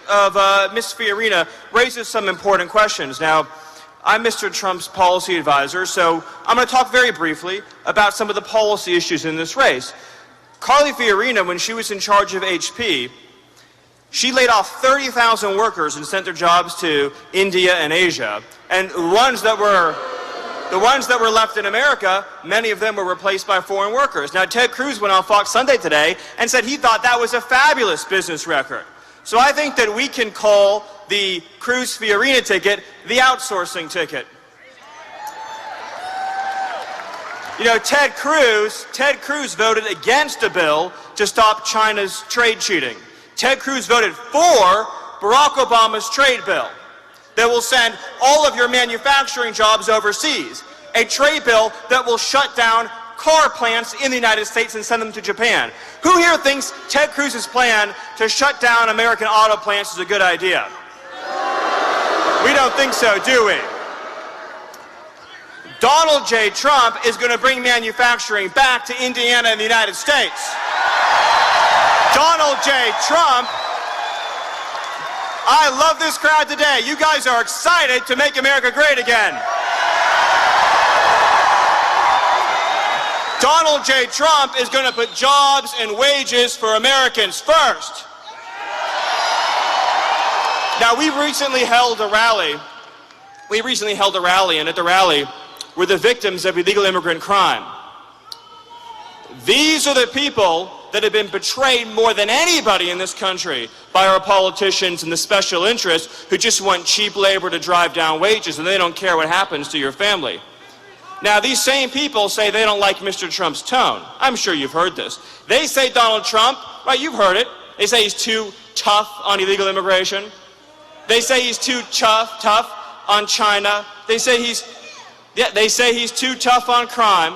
of Ms. Fiorina raises some important questions. Now, I'm Mr. Trump's policy advisor, so I'm going to talk very briefly about some of the policy issues in this race. Carly Fiorina, when she was in charge of HP, she laid off 30,000 workers and sent their jobs to India and Asia. And the ones that were left in America, many of them were replaced by foreign workers. Now, Ted Cruz went on Fox Sunday today and said he thought that was a fabulous business record. So I think that we can call the Cruz-Fiorina ticket the outsourcing ticket. You know, Ted Cruz voted against a bill to stop China's trade cheating. Ted Cruz voted for Barack Obama's trade bill that will send all of your manufacturing jobs overseas, a trade bill that will shut down car plants in the United States and send them to Japan. Who here thinks Ted Cruz's plan to shut down American auto plants is a good idea? We don't think so, do we? Donald J. Trump is going to bring manufacturing back to Indiana and the United States. Donald J. Trump, I love this crowd today. You guys are excited to make America great again. Donald J. Trump is going to put jobs and wages for Americans first. Now, we recently held a rally, and at the rally were the victims of illegal immigrant crime. These are the people that have been betrayed more than anybody in this country by our politicians and the special interests who just want cheap labor to drive down wages, and they don't care what happens to your family. Now, these same people say they don't like Mr. Trump's tone. I'm sure you've heard this. They say Donald Trump, right, you've heard it. They say he's too tough on illegal immigration. They say he's too tough on China. They say he's too tough on crime.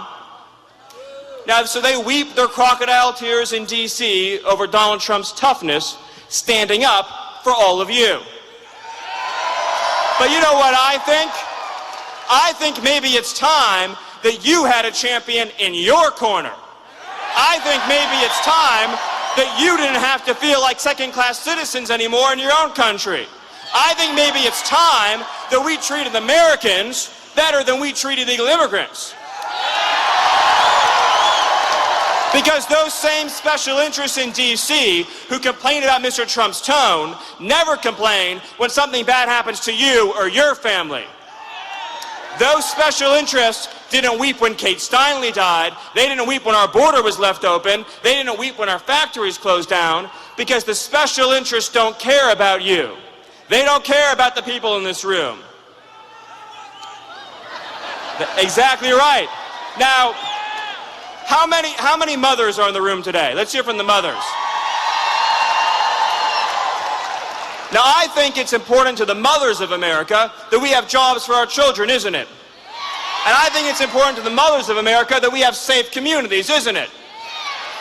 Now, so they weep their crocodile tears in D.C. over Donald Trump's toughness, standing up for all of you. But you know what I think? I think maybe it's time that you had a champion in your corner. I think maybe it's time that you didn't have to feel like second-class citizens anymore in your own country. I think maybe it's time that we treated Americans better than we treat illegal immigrants. Because those same special interests in D.C. who complain about Mr. Trump's tone never complain when something bad happens to you or your family. Those special interests didn't weep when Kate Steinle died. They didn't weep when our border was left open. They didn't weep when our factories closed down, because the special interests don't care about you. They don't care about the people in this room. Exactly right. Now, how many mothers are in the room today? Let's hear from the mothers. Now, I think it's important to the mothers of America that we have jobs for our children, isn't it? And I think it's important to the mothers of America that we have safe communities, isn't it?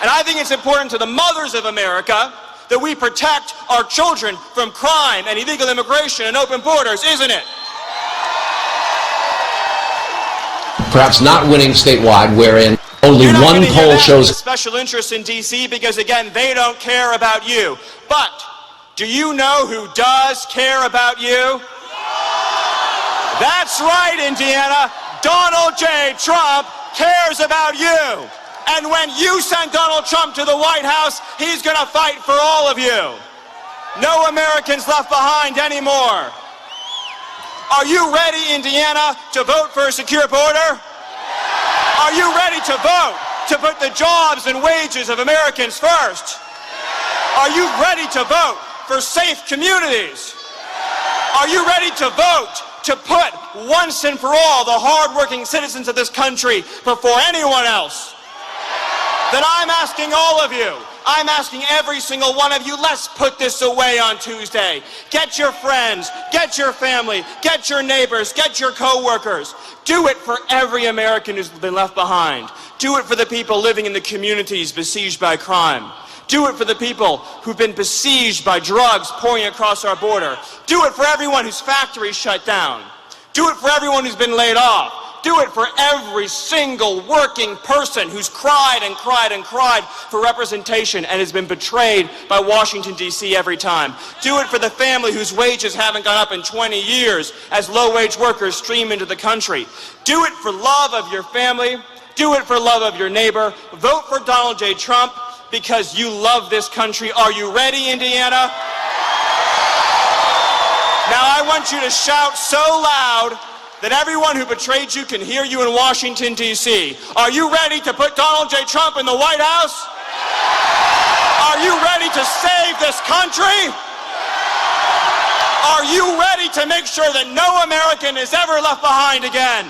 And I think it's important to the mothers of America that we protect our children from crime and illegal immigration and open borders, isn't it? Perhaps not winning statewide, wherein only one poll shows special interests in D.C. because, again, they don't care about you. But do you know who does care about you? That's right, Indiana. Donald J. Trump cares about you. And when you send Donald Trump to the White House, he's going to fight for all of you. No Americans left behind anymore. Are you ready, Indiana, to vote for a secure border? Are you ready to vote to put the jobs and wages of Americans first? Are you ready to vote for safe communities? Are you ready to vote to put once and for all the hard-working citizens of this country before anyone else? Then I'm asking all of you, I'm asking every single one of you, let's put this away on Tuesday. Get your friends, get your family, get your neighbors, get your co-workers. Do it for every American who's been left behind. Do it for the people living in the communities besieged by crime. Do it for the people who've been besieged by drugs pouring across our border. Do it for everyone whose factories shut down. Do it for everyone who's been laid off. Do it for every single working person who's cried and cried and cried for representation and has been betrayed by Washington, D.C. every time. Do it for the family whose wages haven't gone up in 20 years as low-wage workers stream into the country. Do it for love of your family. Do it for love of your neighbor. Vote for Donald J. Trump because you love this country. Are you ready, Indiana? Now I want you to shout so loud that everyone who betrayed you can hear you in Washington, D.C. Are you ready to put Donald J. Trump in the White House? Are you ready to save this country? Are you ready to make sure that no American is ever left behind again?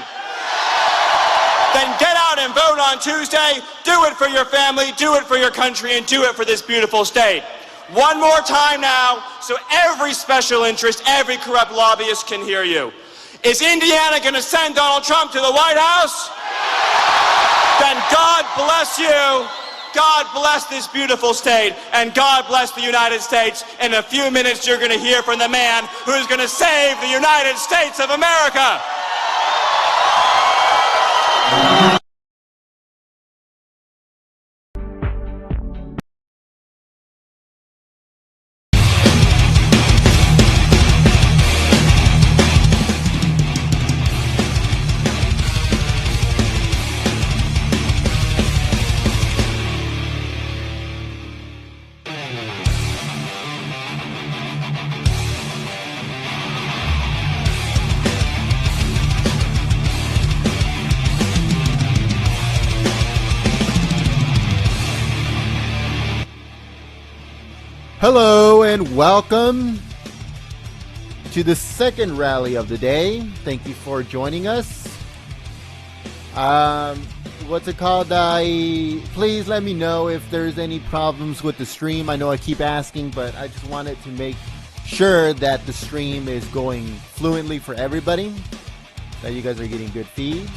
Then get out and vote on Tuesday. Do it for your family, do it for your country, and do it for this beautiful state. One more time now, so every special interest, every corrupt lobbyist can hear you. Is Indiana going to send Donald Trump to the White House? Then God bless you, God bless this beautiful state, and God bless the United States. In a few minutes, you're going to hear from the man who's going to save the United States of America. Hello and welcome to the second rally of the day. Thank you for joining us. What's it called? Please let me know if there's any problems with the stream. I know I keep asking, but I just wanted to make sure that the stream is going fluently for everybody, that you guys are getting good feeds.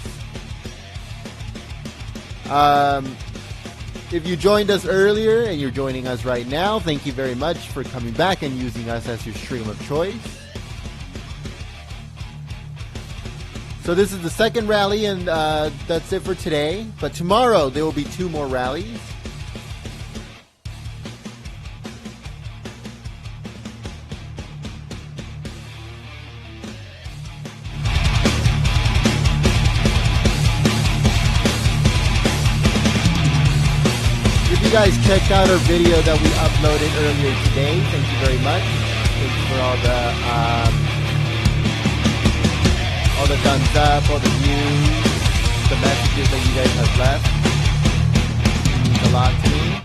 If you joined us earlier and you're joining us right now, thank you very much for coming back and using us as your stream of choice. So this is the second rally, and that's it for today. But tomorrow there will be 2 more rallies. If you guys checked out our video that we uploaded earlier today, thank you very much. Thanks for all the thumbs up, all the views, the messages that you guys have left. It means a lot to me.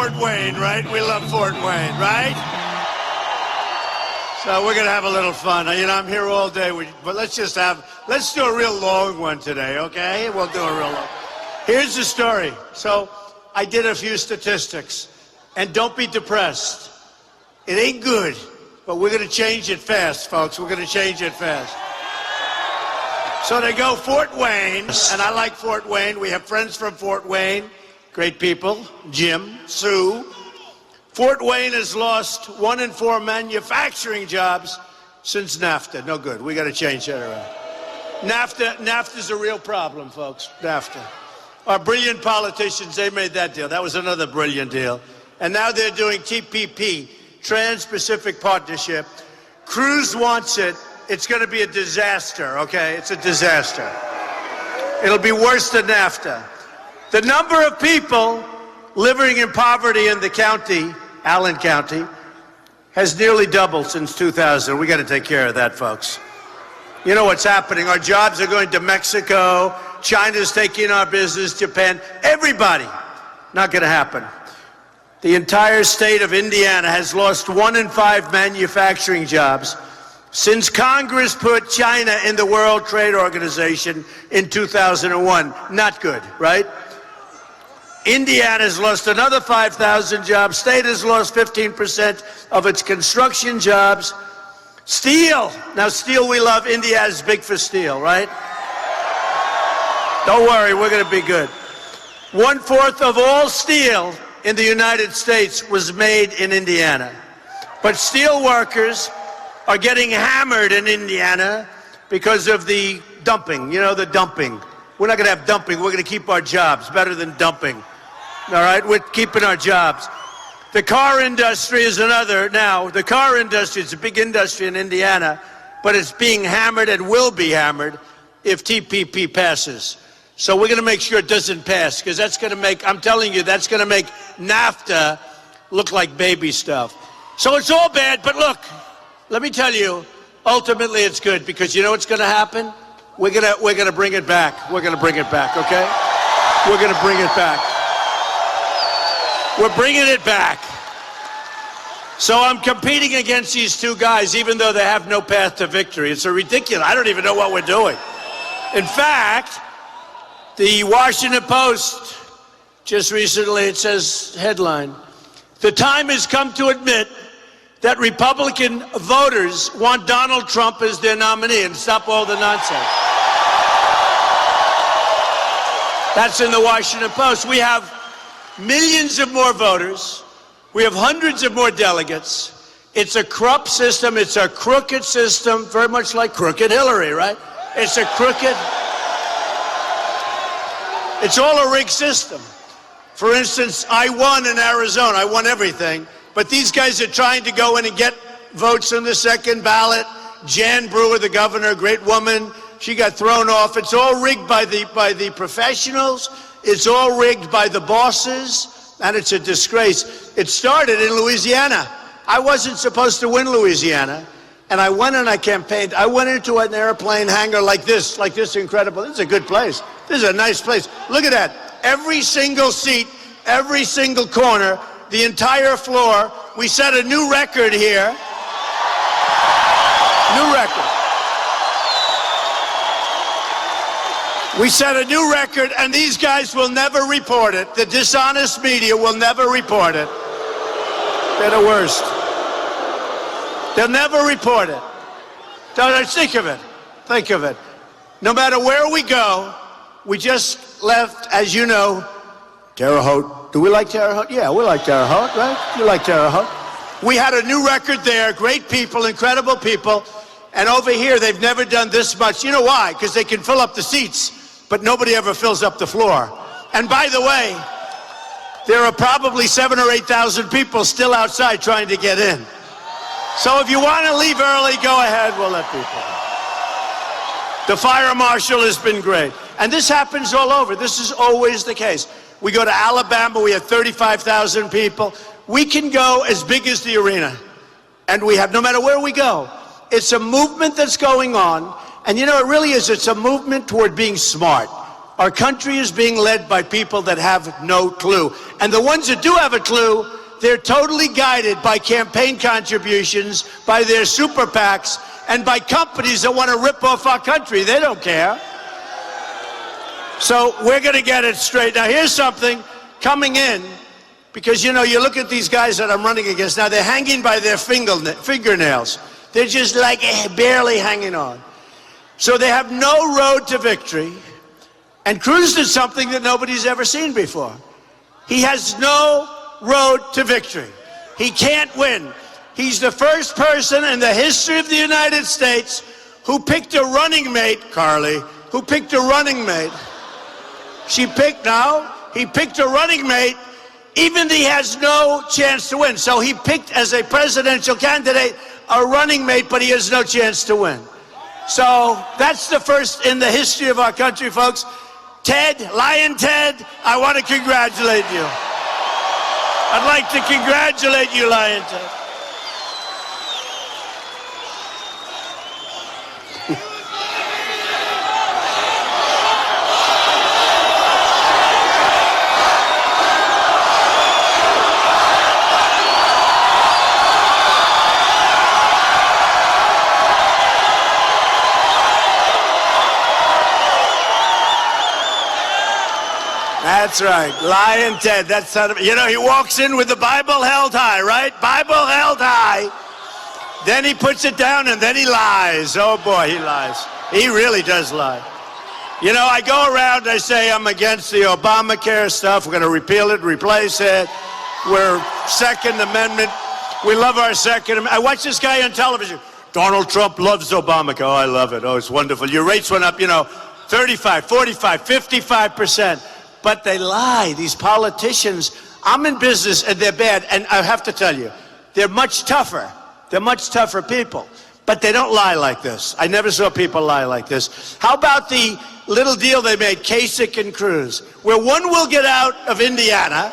Fort Wayne, right? We love Fort Wayne, right? So we're going to have a little fun. You know, I'm here all day, but let's do a real long one today, okay? We'll do a real long. Here's the story. So I did a few statistics, and don't be depressed. It ain't good, but we're going to change it fast, folks. We're going to change it fast. So they go Fort Wayne, and I like Fort Wayne. We have friends from Fort Wayne, great people, Jim, Sue. Fort Wayne has lost 1 in 4 manufacturing jobs since NAFTA. No good. We got to change that around. NAFTA's a real problem, folks. NAFTA. Our brilliant politicians, they made that deal. That was another brilliant deal. And now they're doing TPP, Trans-Pacific Partnership. Cruz wants it. It's going to be a disaster, okay? It's a disaster. It'll be worse than NAFTA. The number of people living in poverty in the county, Allen County, has nearly doubled since 2000. We got to take care of that, folks. You know what's happening. Our jobs are going to Mexico. China's taking our business, Japan. Everybody. Not going to happen. The entire state of Indiana has lost 1 in 5 manufacturing jobs since Congress put China in the World Trade Organization in 2001. Not good, right? Indiana's lost another 5,000 jobs. State has lost 15% of its construction jobs. Steel. Now, steel we love. Indiana's big for steel, right? Don't worry, we're going to be good. 1/4 of all steel in the United States was made in Indiana. But steel workers are getting hammered in Indiana because of the dumping. You know, the dumping. We're not going to have dumping. We're going to keep our jobs. Better than dumping. All right? We're keeping our jobs. The car industry is another. Now, the car industry is a big industry in Indiana, but it's being hammered and will be hammered if TPP passes. So we're going to make sure it doesn't pass, because that's going to make, I'm telling you, that's going to make NAFTA look like baby stuff. So it's all bad, but look, let me tell you, ultimately it's good, because you know what's going to happen? We're going to bring it back. We're going to bring it back, okay? We're going to bring it back. We're bringing it back. So I'm competing against these two guys, even though they have no path to victory. It's a ridiculous. I don't even know what we're doing. In fact, the Washington Post just recently, it says, headline, "The time has come to admit that Republican voters want Donald Trump as their nominee and stop all the nonsense." That's in the Washington Post. We have millions of more voters. We have hundreds of more delegates. It's a corrupt system. It's a crooked system, very much like crooked Hillary, right? It's a crooked. It's all a rigged system. For instance, I won in Arizona. I won everything. But these guys are trying to go in and get votes on the second ballot. Jan Brewer, the governor, great woman, she got thrown off. It's all rigged by the professionals. It's all rigged by the bosses, and it's a disgrace. It started in Louisiana. I wasn't supposed to win Louisiana, and I went and I campaigned. I went into an airplane hangar like this incredible. This is a good place. This is a nice place. Look at that. Every single seat, every single corner, the entire floor. We set a new record here. New record. We set a new record, and these guys will never report it. The dishonest media will never report it. They're the worst. They'll never report it. Think of it. Think of it. No matter where we go, we just left, as you know, Terre Haute. Do we like Terre Haute? Yeah, we like Terre Haute, right? You like Terre Haute. We had a new record there. Great people, incredible people. And over here, they've never done this much. You know why? Because they can fill up the seats, but nobody ever fills up the floor. And by the way, there are probably 7,000 or 8,000 people still outside trying to get in. So if you want to leave early, go ahead. We'll let people. The fire marshal has been great. And this happens all over. This is always the case. We go to Alabama, we have 35,000 people. We can go as big as the arena. And we have, no matter where we go. It's a movement that's going on. And you know, it really is. It's a movement toward being smart. Our country is being led by people that have no clue. And the ones that do have a clue, they're totally guided by campaign contributions, by their super PACs, and by companies that want to rip off our country. They don't care. So we're going to get it straight. Now, here's something coming in, because, you know, you look at these guys that I'm running against. Now, they're hanging by their fingernails. They're just like barely hanging on. So they have no road to victory. And Cruz did something that nobody's ever seen before. He has no road to victory. He can't win. He's the first person in the history of the United States who picked a running mate, Carly, who picked a running mate. He picked a running mate, even though he has no chance to win. So he picked as a presidential candidate a running mate, but he has no chance to win. So that's the first in the history of our country, folks. Ted, Lion Ted, I want to congratulate you. I'd like to congratulate you, Lion Ted. That's right, Lion Ted. That's son of, you know, he walks in with the Bible held high, right? Bible held high. Then he puts it down and then he lies. Oh boy, he lies. He really does lie. You know, I go around, I say I'm against the Obamacare stuff. We're going to repeal it, replace it. We're Second Amendment. We love our Second Amendment. I watch this guy on television. Donald Trump loves Obamacare. Oh, I love it. Oh, it's wonderful. Your rates went up, you know, 35, 45, 55%. But they lie, these politicians. I'm in business and they're bad. And I have to tell you, they're much tougher. They're much tougher people. But they don't lie like this. I never saw people lie like this. How about the little deal they made, Kasich and Cruz, where one will get out of Indiana.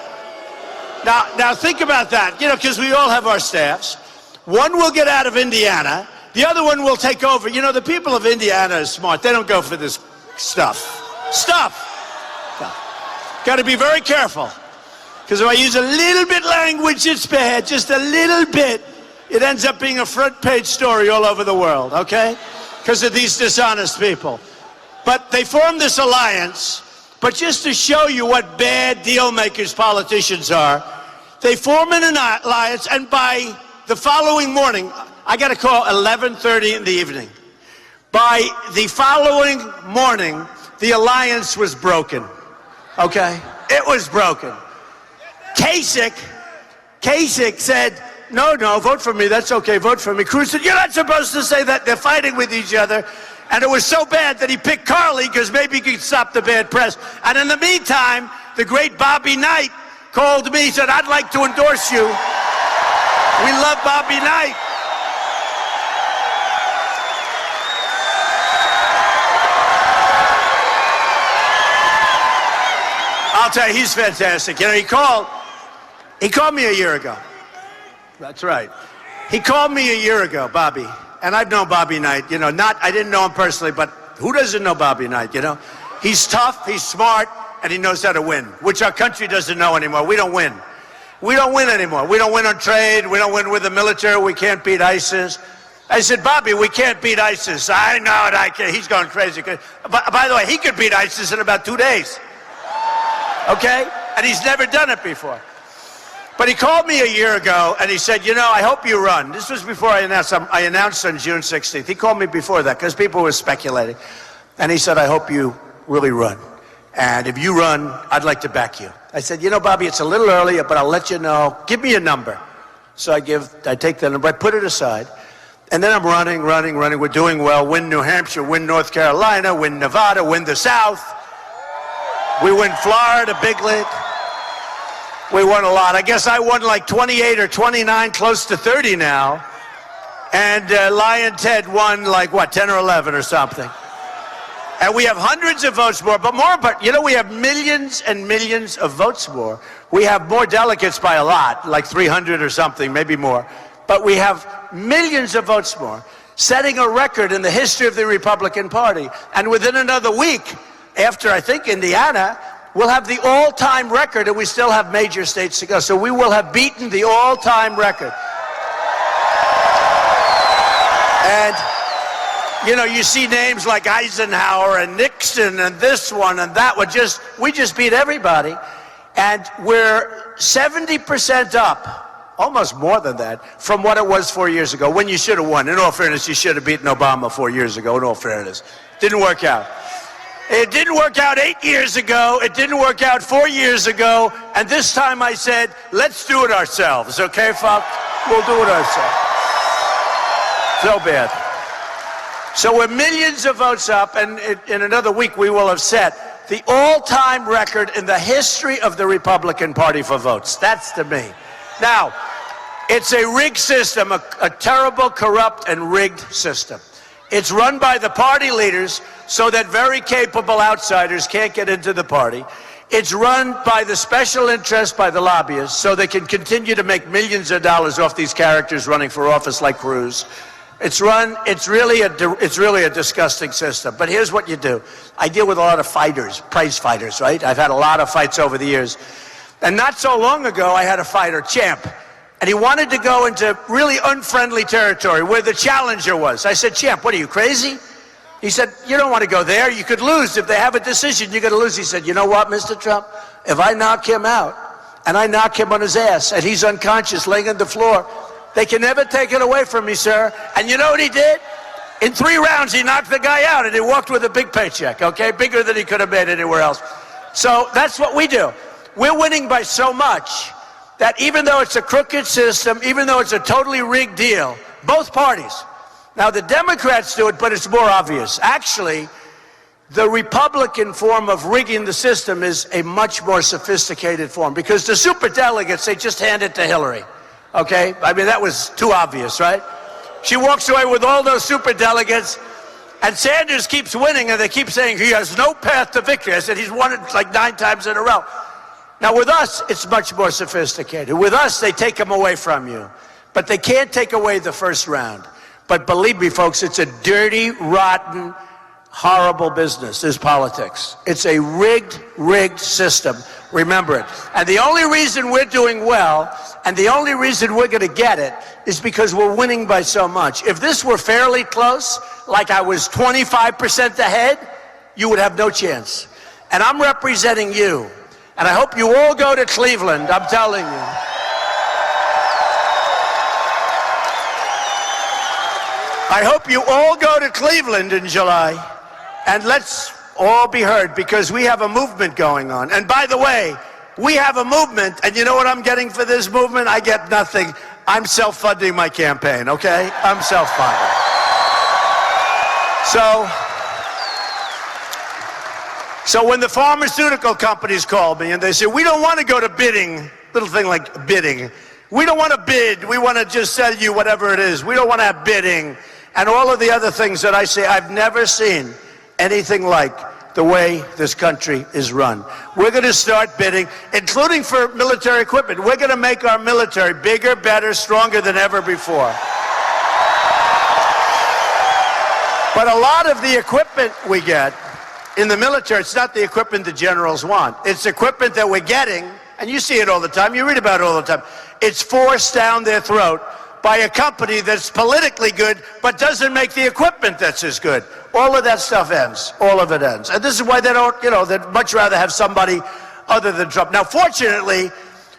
Now think about that, you know, because we all have our staffs. One will get out of Indiana. The other one will take over. You know, the people of Indiana are smart. They don't go for this stuff. Got to be very careful, because if I use a little bit language, it's bad, just a little bit, it ends up being a front page story all over the world, okay? Because of these dishonest people. But they formed this alliance, but just to show you what bad deal makers politicians are, they form an alliance, and by the following morning, I got a call 11:30 in the evening. By the following morning, the alliance was broken. Okay? It was broken. Kasich said, no, vote for me. That's okay. Vote for me. Cruz said, you're not supposed to say that. They're fighting with each other. And it was so bad that he picked Carly because maybe he could stop the bad press. And in the meantime, the great Bobby Knight called me, said, I'd like to endorse you. We love Bobby Knight. I'll tell you, he's fantastic. You know, he called me a year ago. That's right. He called me a year ago, Bobby. And I've known Bobby Knight, you know, I didn't know him personally, but who doesn't know Bobby Knight, you know? He's tough, he's smart, and he knows how to win, which our country doesn't know anymore. We don't win. We don't win anymore. We don't win on trade. We don't win with the military. We can't beat ISIS. I said, Bobby, we can't beat ISIS. I know it, I can't. He's going crazy. By the way, he could beat ISIS in about 2 days. Okay? And he's never done it before. But he called me a year ago and he said, you know, I hope you run. This was before I announced. I announced on June 16th. He called me before that because people were speculating. And he said, I hope you really run. And if you run, I'd like to back you. I said, you know, Bobby, it's a little early, but I'll let you know. Give me a number. So I take the number, I put it aside. And then I'm running. We're doing well. Win New Hampshire, win North Carolina, win Nevada, win the South. We win Florida, big league. We won a lot. I guess I won like 28 or 29, close to 30 now. And Lion Ted won like, what, 10 or 11 or something. And we have hundreds of votes more, but you know, we have millions and millions of votes more. We have more delegates by a lot, like 300 or something, maybe more. But we have millions of votes more, setting a record in the history of the Republican Party. And within another week, after, I think, Indiana, we'll have the all-time record, and we still have major states to go. So we will have beaten the all-time record. And, you know, you see names like Eisenhower and Nixon and this one and that one. We just beat everybody. And we're 70% up, almost more than that, from what it was 4 years ago, when you should have won. In all fairness, you should have beaten Obama 4 years ago, in all fairness. Didn't work out. It didn't work out 8 years ago. It didn't work out 4 years ago. And this time I said, let's do it ourselves, okay, folks? We'll do it ourselves. So bad. So we're millions of votes up, and in another week we will have set the all-time record in the history of the Republican Party for votes. That's to me. Now, it's a rigged system, a terrible, corrupt, and rigged system. It's run by the party leaders so that very capable outsiders can't get into the party. It's run by the special interests, by the lobbyists, so they can continue to make millions of dollars off these characters running for office like Cruz. It's really a disgusting system. But here's what you do. I deal with a lot of fighters, prize fighters, right? I've had a lot of fights over the years. And not so long ago, I had a fighter, Champ. And he wanted to go into really unfriendly territory where the challenger was. I said, Champ, what are you, crazy? He said, you don't want to go there. You could lose. If they have a decision, you're going to lose. He said, you know what, Mr. Trump? If I knock him out and I knock him on his ass and he's unconscious laying on the floor, they can never take it away from me, sir. And you know what he did? In 3 rounds, he knocked the guy out, and he walked with a big paycheck, okay? Bigger than he could have made anywhere else. So that's what we do. We're winning by so much that even though it's a crooked system, even though it's a totally rigged deal, both parties. Now, the Democrats do it, but it's more obvious. Actually, the Republican form of rigging the system is a much more sophisticated form, because the superdelegates, they just hand it to Hillary. Okay? I mean, that was too obvious, right? She walks away with all those superdelegates, and Sanders keeps winning, and they keep saying he has no path to victory. I said he's won it like 9 times in a row. Now, with us, it's much more sophisticated. With us, they take them away from you. But they can't take away the first round. But believe me, folks, it's a dirty, rotten, horrible business, is politics. It's a rigged system. Remember it. And the only reason we're doing well, and the only reason we're going to get it, is because we're winning by so much. If this were fairly close, like I was 25% ahead, you would have no chance. And I'm representing you. And I hope you all go to Cleveland, I'm telling you. I hope you all go to Cleveland in July, and let's all be heard, because we have a movement going on. And by the way, we have a movement, and you know what I'm getting for this movement? I get nothing. I'm self-funding my campaign, okay? I'm self-funding. So when the pharmaceutical companies call me and they say, we don't want to go to bidding, little thing like bidding. We don't want to bid. We want to just sell you whatever it is. We don't want to have bidding. And all of the other things that I say, I've never seen anything like the way this country is run. We're going to start bidding, including for military equipment. We're going to make our military bigger, better, stronger than ever before. But a lot of the equipment we get in the military, it's not the equipment the generals want. It's equipment that we're getting, and you see it all the time, you read about it all the time. It's forced down their throat by a company that's politically good, but doesn't make the equipment that's as good. All of that stuff ends. All of it ends. And this is why they don't, they'd much rather have somebody other than Trump. Now, fortunately,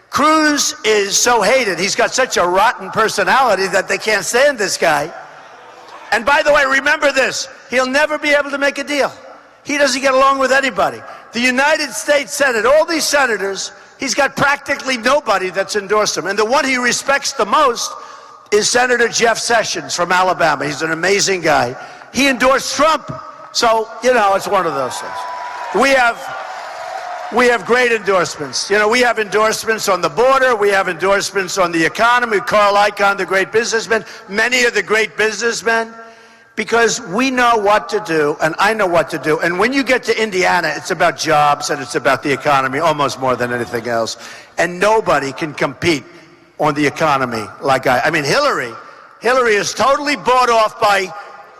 Cruz is so hated. He's got such a rotten personality that they can't stand this guy. And by the way, remember this, he'll never be able to make a deal. He doesn't get along with anybody. The United States Senate, all these senators, he's got practically nobody that's endorsed him. And the one he respects the most is Senator Jeff Sessions from Alabama. He's an amazing guy. He endorsed Trump. So, it's one of those things. We have great endorsements. We have endorsements on the border. We have endorsements on the economy. Carl Icahn, the great businessman. Many of the great businessmen. Because we know what to do, and I know what to do. And when you get to Indiana, it's about jobs and it's about the economy almost more than anything else. And nobody can compete on the economy like I mean, Hillary is totally bought off by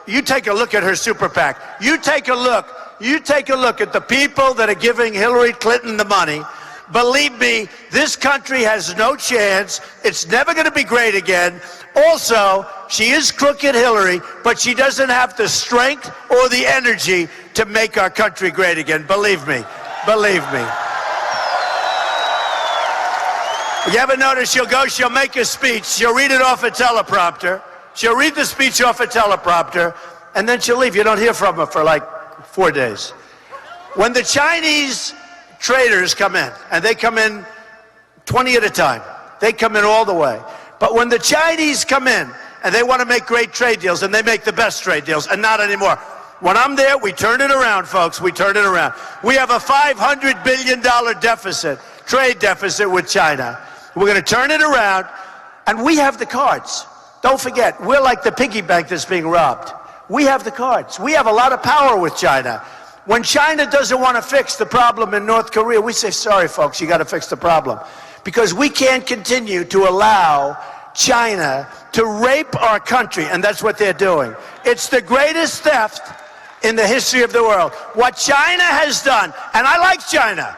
You take a look at her super PAC. You take a look at the people that are giving Hillary Clinton the money. Believe me, this country has no chance. It's never going to be great again. Also, she is crooked Hillary, but she doesn't have the strength or the energy to make our country great again. Believe me. Believe me. You ever notice she'll make a speech, she'll read it off a teleprompter, she'll read the speech off a teleprompter, and then she'll leave. You don't hear from her for like 4 days. When the Chinese traders come in, and they come in 20 at a time, they come in all the way. But when the Chinese come in, and they want to make great trade deals, and they make the best trade deals, and not anymore. When I'm there, we turn it around, folks, we turn it around. We have a $500 billion deficit, trade deficit with China. We're going to turn it around, and we have the cards. Don't forget, we're like the piggy bank that's being robbed. We have the cards. We have a lot of power with China. When China doesn't want to fix the problem in North Korea, we say, sorry, folks, you got to fix the problem. Because we can't continue to allow China to rape our country, and that's what they're doing. It's the greatest theft in the history of the world. What China has done, and I like China.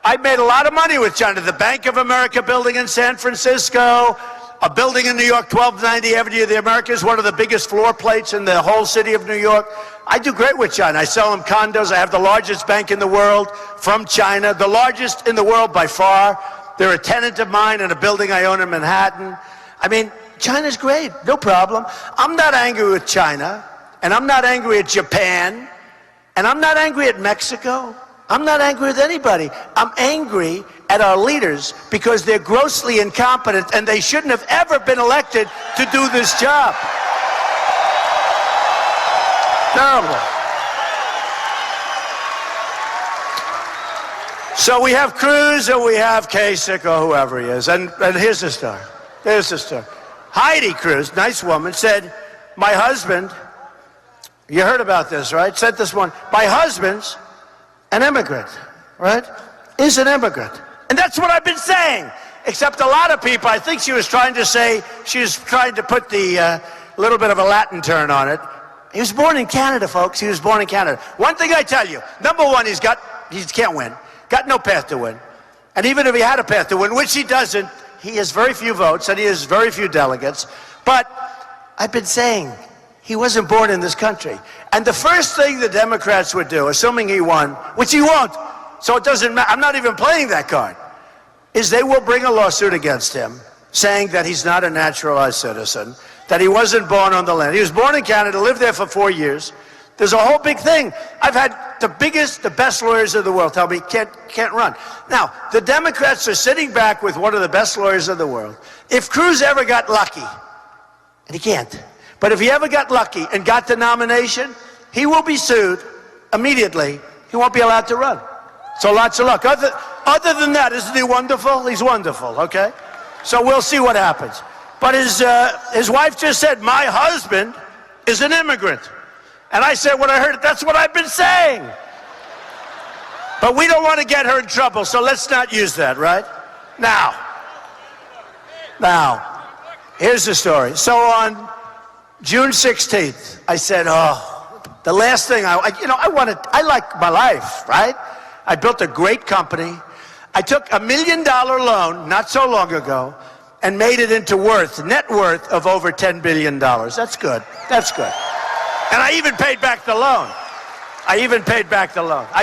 I made a lot of money with China. The Bank of America building in San Francisco, a building in New York, 1290 Avenue of the Americas, one of the biggest floor plates in the whole city of New York. I do great with China. I sell them condos. I have the largest bank in the world from China, the largest in the world by far. They're a tenant of mine in a building I own in Manhattan. I mean, China's great, no problem. I'm not angry with China, and I'm not angry at Japan, and I'm not angry at Mexico. I'm not angry with anybody. I'm angry at our leaders because they're grossly incompetent and they shouldn't have ever been elected to do this job. Terrible. So we have Cruz and we have Kasich or whoever he is. And here's the story. Here's the story. Heidi Cruz, nice woman, said, my husband, you heard about this, right? Said this one, my husband's an immigrant, right? Is an immigrant. And that's what I've been saying. Except a lot of people, I think she was trying to say, she was trying to put the little bit of a Latin turn on it. He was born in Canada, folks. He was born in Canada. One thing I tell you, number one, he can't win. Got no path to win. And even if he had a path to win, which he doesn't, he has very few votes and he has very few delegates. But I've been saying, he wasn't born in this country. And the first thing the Democrats would do, assuming he won, which he won't, so it doesn't matter, I'm not even playing that card, is they will bring a lawsuit against him saying that he's not a naturalized citizen, that he wasn't born on the land. He was born in Canada, lived there for 4 years. There's a whole big thing. I've had the best lawyers in the world tell me can't run. Now, the Democrats are sitting back with one of the best lawyers in the world. If Cruz ever got lucky, and he can't, but if he ever got lucky and got the nomination, he will be sued immediately. He won't be allowed to run. So lots of luck. Other than that, isn't he wonderful? He's wonderful, okay? So we'll see what happens. But his wife just said, my husband is an immigrant. And I said, when I heard it, that's what I've been saying. But we don't want to get her in trouble, so let's not use that, right? Now, here's the story. So on June 16th, I said, the last thing I like my life, right? I built a great company. I took $1 million loan not so long ago and made it into net worth of over $10 billion. That's good. That's good. And I even paid back the loan. I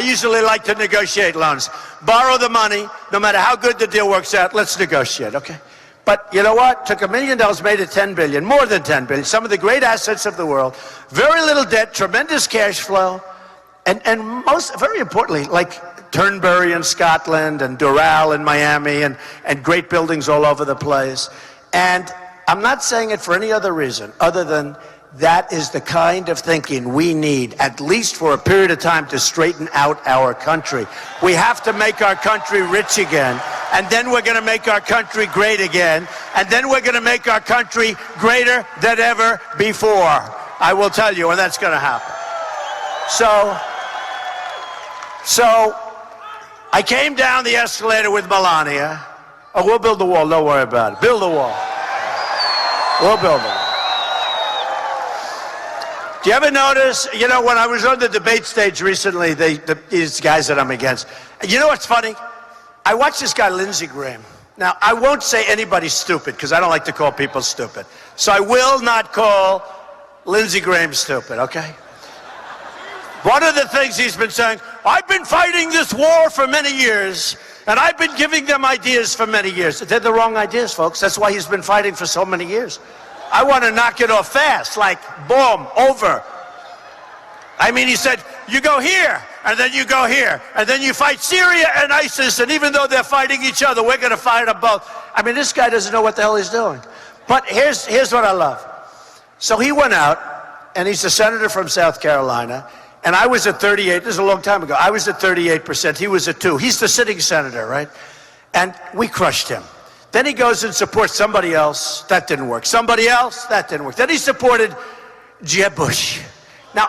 usually like to negotiate loans. Borrow the money, no matter how good the deal works out, let's negotiate, okay? But you know what? Took $1 million, made it $10 billion, more than $10 billion. Some of the great assets of the world. Very little debt, tremendous cash flow, and most, very importantly, like Turnberry in Scotland and Doral in Miami and great buildings all over the place. And I'm not saying it for any other reason other than that is the kind of thinking we need, at least for a period of time, to straighten out our country. We have to make our country rich again, and then we're going to make our country great again, and then we're going to make our country greater than ever before. I will tell you when that's going to happen. So I came down the escalator with Melania. Oh, we'll build the wall, don't worry about it. Build the wall. We'll build it. Do you ever notice, you know, when I was on the debate stage recently, these guys that I'm against, you know what's funny? I watched this guy, Lindsey Graham. Now, I won't say anybody's stupid, because I don't like to call people stupid. So I will not call Lindsey Graham stupid, okay? One of the things he's been saying, I've been fighting this war for many years, and I've been giving them ideas for many years. They're the wrong ideas, folks. That's why he's been fighting for so many years. I want to knock it off fast, like, boom, over. I mean, he said, you go here, and then you go here, and then you fight Syria and ISIS, and even though they're fighting each other, we're going to fight them both. I mean, this guy doesn't know what the hell he's doing. But here's what I love. So he went out, and he's a senator from South Carolina, and I was at 38. This is a long time ago. I was at 38%. He was at 2%. He's the sitting senator, right? And we crushed him. Then he goes and supports somebody else. That didn't work. Somebody else. That didn't work. Then he supported Jeb Bush. Now,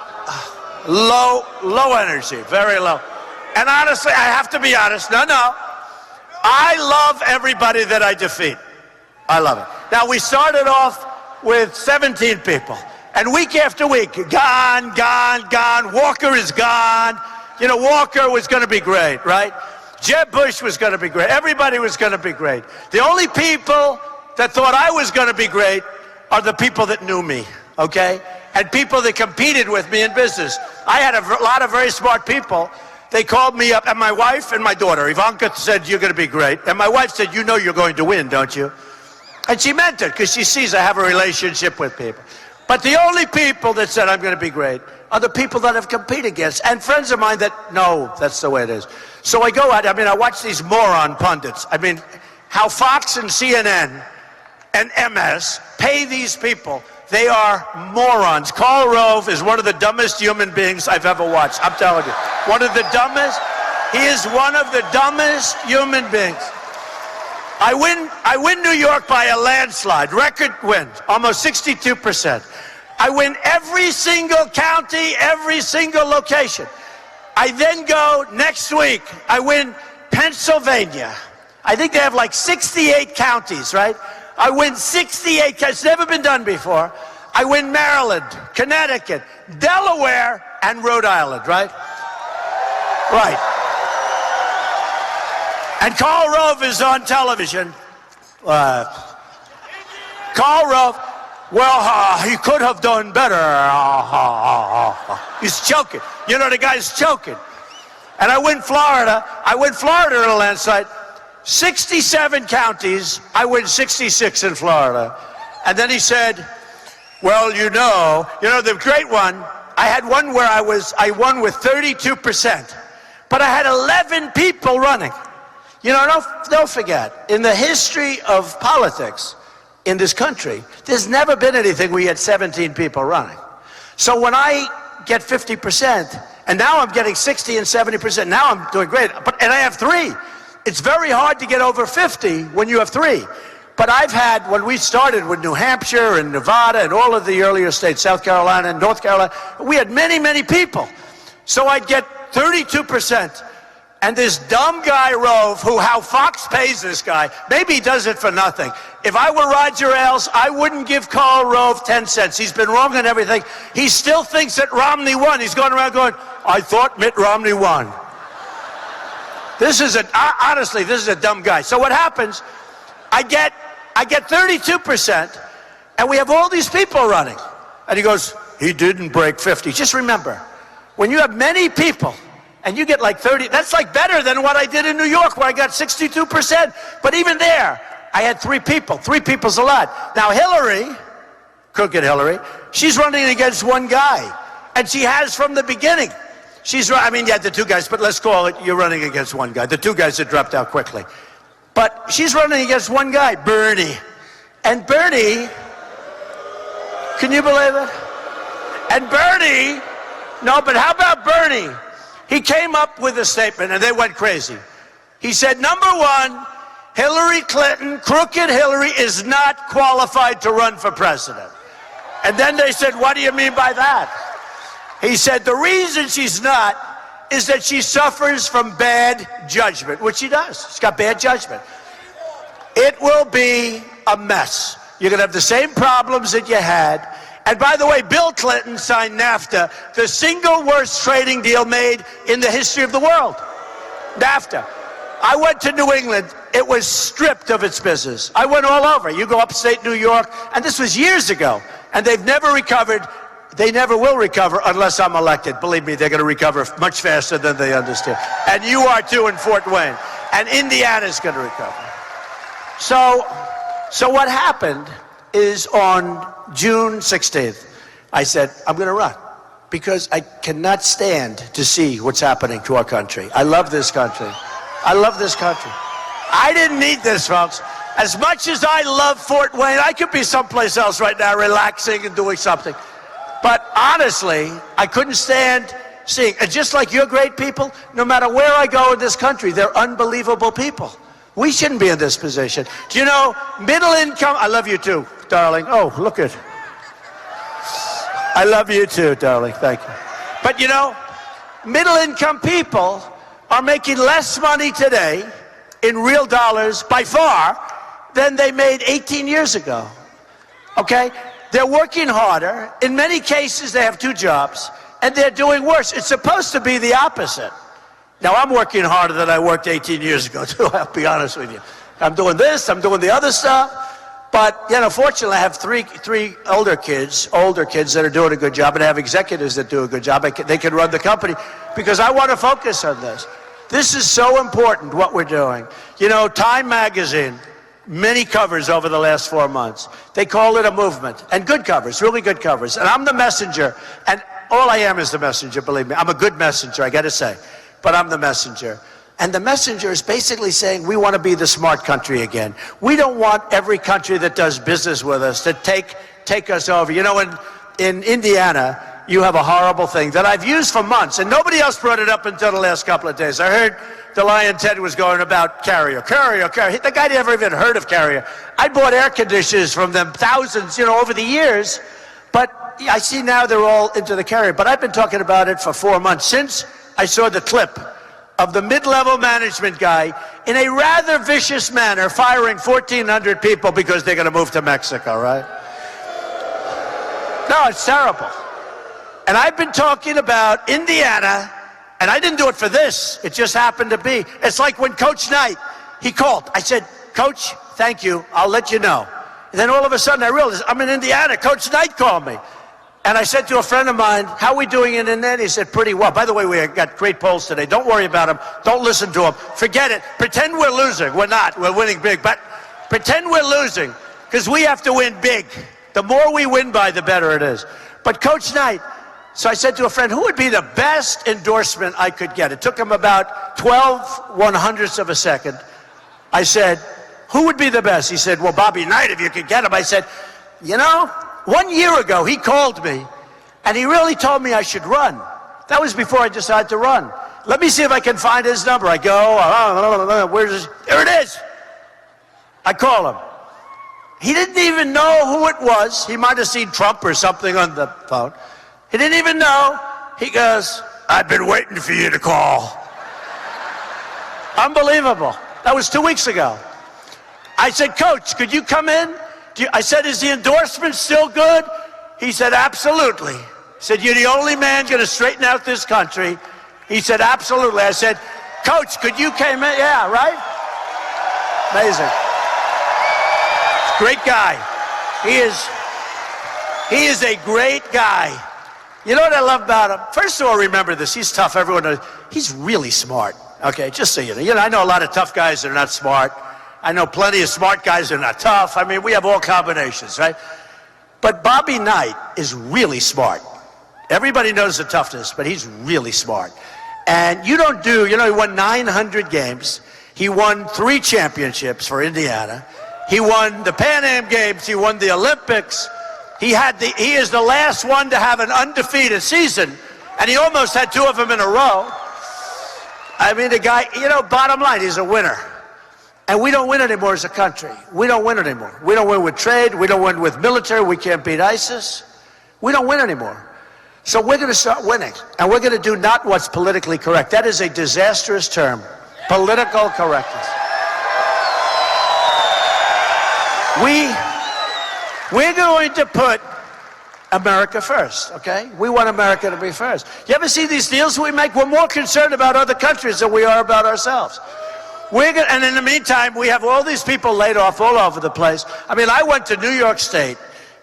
low energy, very low. And honestly, I have to be honest. No. I love everybody that I defeat. I love it. Now, we started off with 17 people. And week after week, gone. Walker is gone. You know, Walker was going to be great, right? Jeb Bush was going to be great. Everybody was going to be great. The only people that thought I was going to be great are the people that knew me, okay? And people that competed with me in business. I had a lot of very smart people. They called me up, and my wife and my daughter, Ivanka, said, you're going to be great. And my wife said, you know you're going to win, don't you? And she meant it, because she sees I have a relationship with people. But the only people that said I'm going to be great are the people that I've competed against. And friends of mine that, no, that's the way it is. So I go out, I watch these moron pundits. How Fox and CNN and MS pay these people. They are morons. Karl Rove is one of the dumbest human beings I've ever watched. I'm telling you. One of the dumbest. He is one of the dumbest human beings. I win New York by a landslide, record win, almost 62%. I win every single county, every single location. I then go next week, I win Pennsylvania. I think they have like 68 counties, right? I win 68 counties, it's never been done before. I win Maryland, Connecticut, Delaware, and Rhode Island, right? Right. And Karl Rove is on television. Karl Rove, well, he could have done better. He's choking. You know, the guy's choking. And I win Florida. I win Florida in a landslide. 67 counties. I win 66 in Florida. And then he said, well, you know, the great one, I had one where I won with 32%. But I had 11 people running. You know, don't forget, in the history of politics in this country, there's never been anything where you had 17 people running. So when I get 50%, and now I'm getting 60 and 70%, now I'm doing great, and I have 3. It's very hard to get over 50 when you have 3. But I've had, when we started with New Hampshire and Nevada and all of the earlier states, South Carolina and North Carolina, we had many, many people. So I'd get 32%. And this dumb guy, Rove, how Fox pays this guy, maybe he does it for nothing. If I were Roger Ailes, I wouldn't give Karl Rove 10 cents. He's been wrong on everything. He still thinks that Romney won. He's going around going, I thought Mitt Romney won. Honestly, this is a dumb guy. So what happens, I get 32%, and we have all these people running. And he goes, he didn't break 50. Just remember, when you have many people, and you get like 30, that's like better than what I did in New York where I got 62%. But even there, I had 3 people. 3 people's a lot. Now Hillary, crooked Hillary, she's running against one guy. And she has from the beginning. You had the 2 guys, but let's call it you're running against one guy. The 2 guys that dropped out quickly. But she's running against one guy, Bernie. And Bernie, can you believe it? And Bernie, no, but how about Bernie? He came up with a statement, and they went crazy. He said, number 1, Hillary Clinton, crooked Hillary, is not qualified to run for president. And then they said, what do you mean by that? He said, the reason she's not is that she suffers from bad judgment, which she does. She's got bad judgment. It will be a mess. You're going to have the same problems that you had, And by the way, Bill Clinton signed NAFTA, the single worst trading deal made in the history of the world. NAFTA. I went to New England. It was stripped of its business. I went all over. You go upstate New York, and this was years ago, and they've never recovered. They never will recover unless I'm elected. Believe me, they're going to recover much faster than they understand. And you are too in Fort Wayne. And Indiana's going to recover. So what happened is on June 16th, I said, I'm going to run because I cannot stand to see what's happening to our country. I love this country. I love this country. I didn't need this, folks. As much as I love Fort Wayne, I could be someplace else right now relaxing and doing something. But honestly, I couldn't stand seeing. And just like you're great people, no matter where I go in this country, they're unbelievable people. We shouldn't be in this position. Do you know, middle income, I love you too, darling. Oh, look at, I love you too, darling, thank you. But you know, middle income people are making less money today in real dollars by far than they made 18 years ago, okay? They're working harder. In many cases, they have 2 jobs, and they're doing worse. It's supposed to be the opposite. Now, I'm working harder than I worked 18 years ago, too, I'll be honest with you. I'm doing this, I'm doing the other stuff, but, you know, fortunately, I have three older kids that are doing a good job, and I have executives that do a good job. They can run the company, because I want to focus on this. This is so important, what we're doing. You know, Time Magazine, many covers over the last 4 months. They call it a movement, and good covers, really good covers. And I'm the messenger, and all I am is the messenger, believe me. I'm a good messenger, I gotta say, but I'm the messenger. And the messenger is basically saying we want to be the smart country again. We don't want every country that does business with us to take us over. You know, in Indiana, you have a horrible thing that I've used for months, and nobody else brought it up until the last couple of days. I heard the Lion Ted was going about Carrier. The guy never even heard of Carrier. I bought air conditioners from them, thousands, you know, over the years. But I see now they're all into the Carrier. But I've been talking about it for 4 months, since I saw the clip of the mid-level management guy in a rather vicious manner firing 1,400 people because they're going to move to Mexico, right? No, it's terrible. And I've been talking about Indiana, and I didn't do it for this. It just happened to be. It's like when Coach Knight, he called. I said, Coach, thank you. I'll let you know. And then all of a sudden I realized I'm in Indiana. Coach Knight called me. And I said to a friend of mine, how are we doing in Indiana? He said, pretty well. By the way, we got great polls today. Don't worry about them. Don't listen to them. Forget it. Pretend we're losing. We're not. We're winning big. But pretend we're losing, because we have to win big. The more we win by, the better it is. But Coach Knight, so I said to a friend, who would be the best endorsement I could get? It took him about 12 100ths of a second. I said, who would be the best? He said, well, Bobby Knight, if you could get him. I said, you know, 1 year ago, he called me, and he really told me I should run. That was before I decided to run. Let me see if I can find his number. I go, where's his? There it is. I call him. He didn't even know who it was. He might have seen Trump or something on the phone. He didn't even know. He goes, I've been waiting for you to call. Unbelievable. That was 2 weeks ago. I said, Coach, could you come in? I said, is the endorsement still good? He said, absolutely. He said, you're the only man going to straighten out this country. He said, absolutely. I said, Coach, could you come in? Yeah, right? Amazing. Great guy. He is a great guy. You know what I love about him? First of all, remember this. He's tough. Everyone knows. He's really smart. Okay, just so you know. You know, I know a lot of tough guys that are not smart. I know plenty of smart guys that are not tough. I mean, we have all combinations, right? But Bobby Knight is really smart. Everybody knows the toughness, but he's really smart. And you know, he won 900 games. He won 3 championships for Indiana. He won the Pan Am Games. He won the Olympics. He is the last one to have an undefeated season, and he almost had 2 of them in a row. I mean, the guy, you know, bottom line, he's a winner. And we don't win anymore as a country. We don't win anymore. We don't win with trade. We don't win with military. We can't beat ISIS. We don't win anymore. So we're going to start winning. And we're going to do not what's politically correct. That is a disastrous term. Political correctness. We're going to put America first, okay? We want America to be first. You ever see these deals we make? We're more concerned about other countries than we are about ourselves. And in the meantime, we have all these people laid off all over the place. I mean, I went to New York State,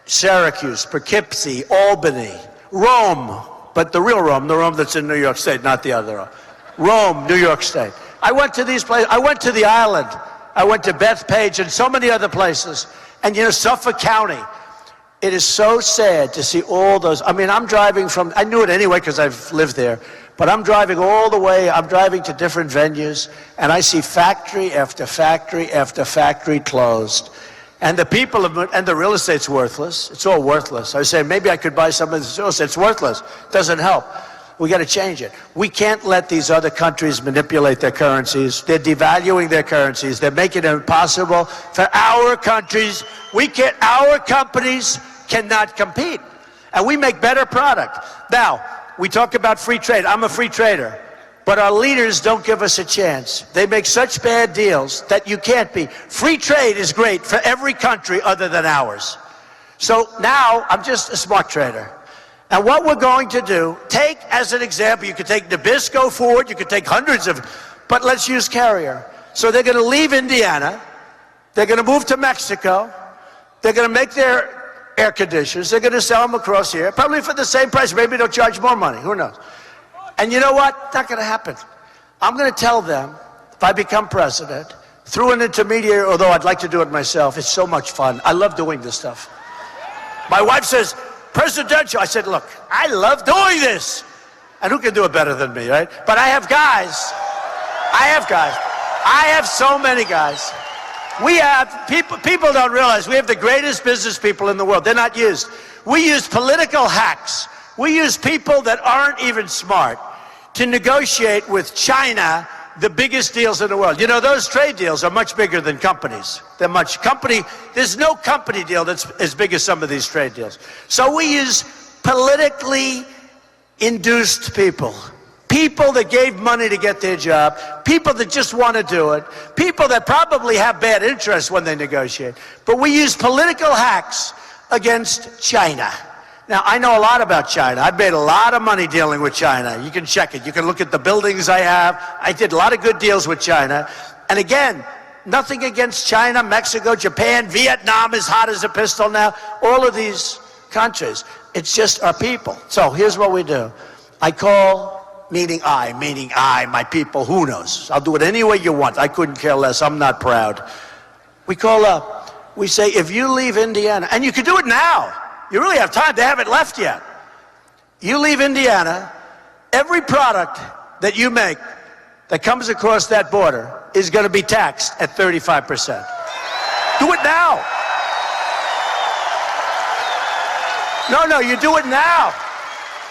Syracuse, Poughkeepsie, Albany, Rome, but the real Rome, the Rome that's in New York State, not the other Rome. Rome, New York State. I went to these places. I went to the island. I went to Bethpage and so many other places. And, you know, Suffolk County. It is so sad to see all those. I mean, I'm driving from, I knew it anyway because I've lived there, but I'm driving all the way, I'm driving to different venues, and I see factory after factory after factory closed. And the people, and the real estate's worthless. It's all worthless. I say, maybe I could buy some of this real estate. It's worthless. Doesn't help. We got to change it. We can't let these other countries manipulate their currencies. They're devaluing their currencies. They're making it impossible for our countries. Our companies cannot compete. And we make better product. Now, we talk about free trade. I'm a free trader. But our leaders don't give us a chance. They make such bad deals that you can't be. Free trade is great for every country other than ours. So now I'm just a smart trader. And what we're going to do, take as an example, you could take Nabisco, Ford, you could take hundreds of, but let's use Carrier. So they're going to leave Indiana, they're going to move to Mexico, they're going to make their air conditioners, they're going to sell them across here, probably for the same price, maybe they'll charge more money, who knows. And you know what? Not going to happen. I'm going to tell them, if I become president, through an intermediary, although I'd like to do it myself, it's so much fun. I love doing this stuff. My wife says, presidential. I said, look, I love doing this. And who can do it better than me, right? But I have guys. I have so many guys. We have, people don't realize, we have the greatest business people in the world. They're not used. We use political hacks. We use people that aren't even smart to negotiate with China the biggest deals in the world. You know, those trade deals are much bigger than companies. There's no company deal that's as big as some of these trade deals. So we use politically induced people. People that gave money to get their job. People that just want to do it. People that probably have bad interests when they negotiate. But we use political hacks against China. Now, I know a lot about China. I've made a lot of money dealing with China. You can check it. You can look at the buildings I have. I did a lot of good deals with China. And again, nothing against China, Mexico, Japan, Vietnam is hot as a pistol now. All of these countries. It's just our people. So here's what we do. I call, meaning I, my people, who knows? I'll do it any way you want. I couldn't care less. I'm not proud. We call up. We say, if you leave Indiana, and you can do it now. You really have time. They haven't left yet. You leave Indiana, every product that you make that comes across that border is going to be taxed at 35%. Do it now. No, you do it now.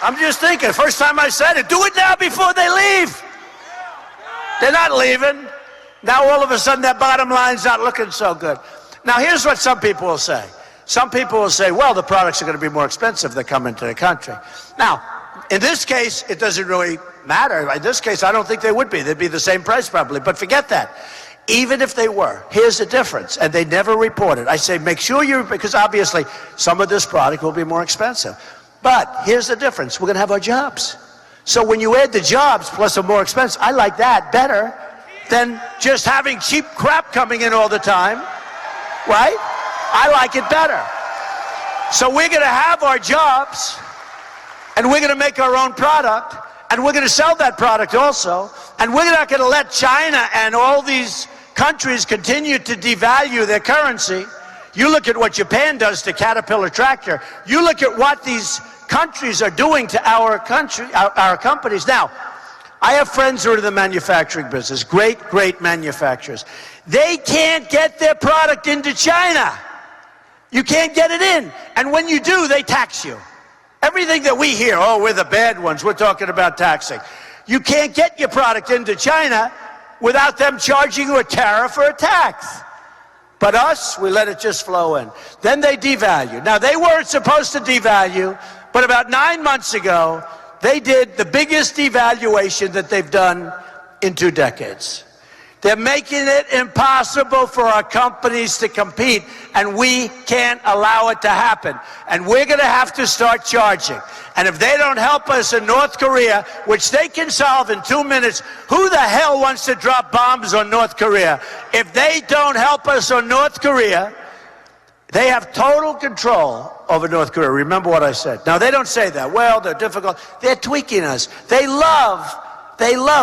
I'm just thinking, first time I said it, do it now before they leave. They're not leaving. Now all of a sudden that bottom line's not looking so good. Now here's what some people will say. Some people will say, well, the products are going to be more expensive that come into the country. Now, in this case, it doesn't really matter. In this case, I don't think they would be. They'd be the same price probably. But forget that. Even if they were, here's the difference. And they never report it. I say, make sure because obviously some of this product will be more expensive. But here's the difference. We're going to have our jobs. So when you add the jobs plus a more expensive, I like that better than just having cheap crap coming in all the time. Right? I like it better. So we're going to have our jobs, and we're going to make our own product, and we're going to sell that product also, and we're not going to let China and all these countries continue to devalue their currency. You look at what Japan does to Caterpillar tractor. You look at what these countries are doing to our companies. Now, I have friends who are in the manufacturing business, great manufacturers. They can't get their product into China. You can't get it in. And when you do, they tax you. Everything that we hear, oh, we're the bad ones, we're talking about taxing. You can't get your product into China without them charging you a tariff or a tax. But us, we let it just flow in. Then they devalue. Now, they weren't supposed to devalue, but about 9 months ago, they did the biggest devaluation that they've done in 2 decades. They're making it impossible for our companies to compete, and we can't allow it to happen. And we're going to have to start charging. And if they don't help us in North Korea, which they can solve in 2 minutes, who the hell wants to drop bombs on North Korea? If they don't help us on North Korea, they have total control over North Korea. Remember what I said. Now, they don't say that. Well, they're difficult. They're tweaking us. They love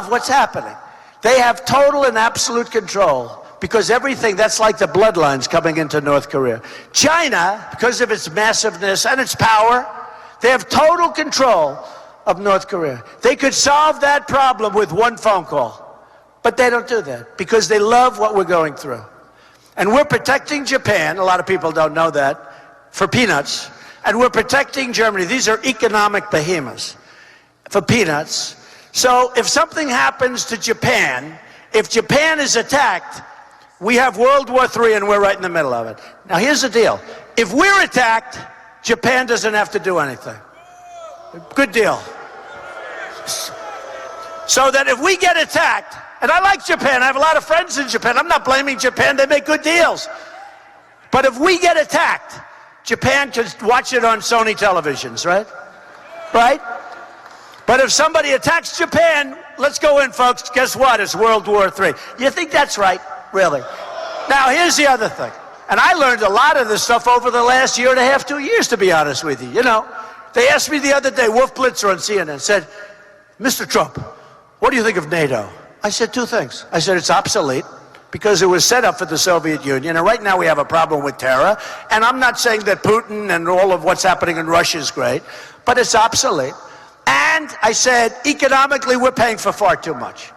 what's happening. They have total and absolute control because everything, that's like the bloodlines coming into North Korea. China, because of its massiveness and its power, they have total control of North Korea. They could solve that problem with one phone call, but they don't do that because they love what we're going through. And we're protecting Japan, a lot of people don't know that, for peanuts, and we're protecting Germany. These are economic behemoths for peanuts. So if something happens to Japan, if Japan is attacked, we have World War III and we're right in the middle of it. Now here's the deal. If we're attacked, Japan doesn't have to do anything. Good deal. So that if we get attacked, and I like Japan, I have a lot of friends in Japan, I'm not blaming Japan, they make good deals. But if we get attacked, Japan can watch it on Sony televisions, right? Right? But if somebody attacks Japan, let's go in, folks. Guess what? It's World War III. You think that's right? Really? Now, here's the other thing. And I learned a lot of this stuff over the last year and a half, 2 years, to be honest with you. You know, they asked me the other day, Wolf Blitzer on CNN, said, Mr. Trump, what do you think of NATO? I said two things. I said, it's obsolete because it was set up for the Soviet Union. And right now we have a problem with terror. And I'm not saying that Putin and all of what's happening in Russia is great, but it's obsolete. And I said, economically, we're paying for far too much.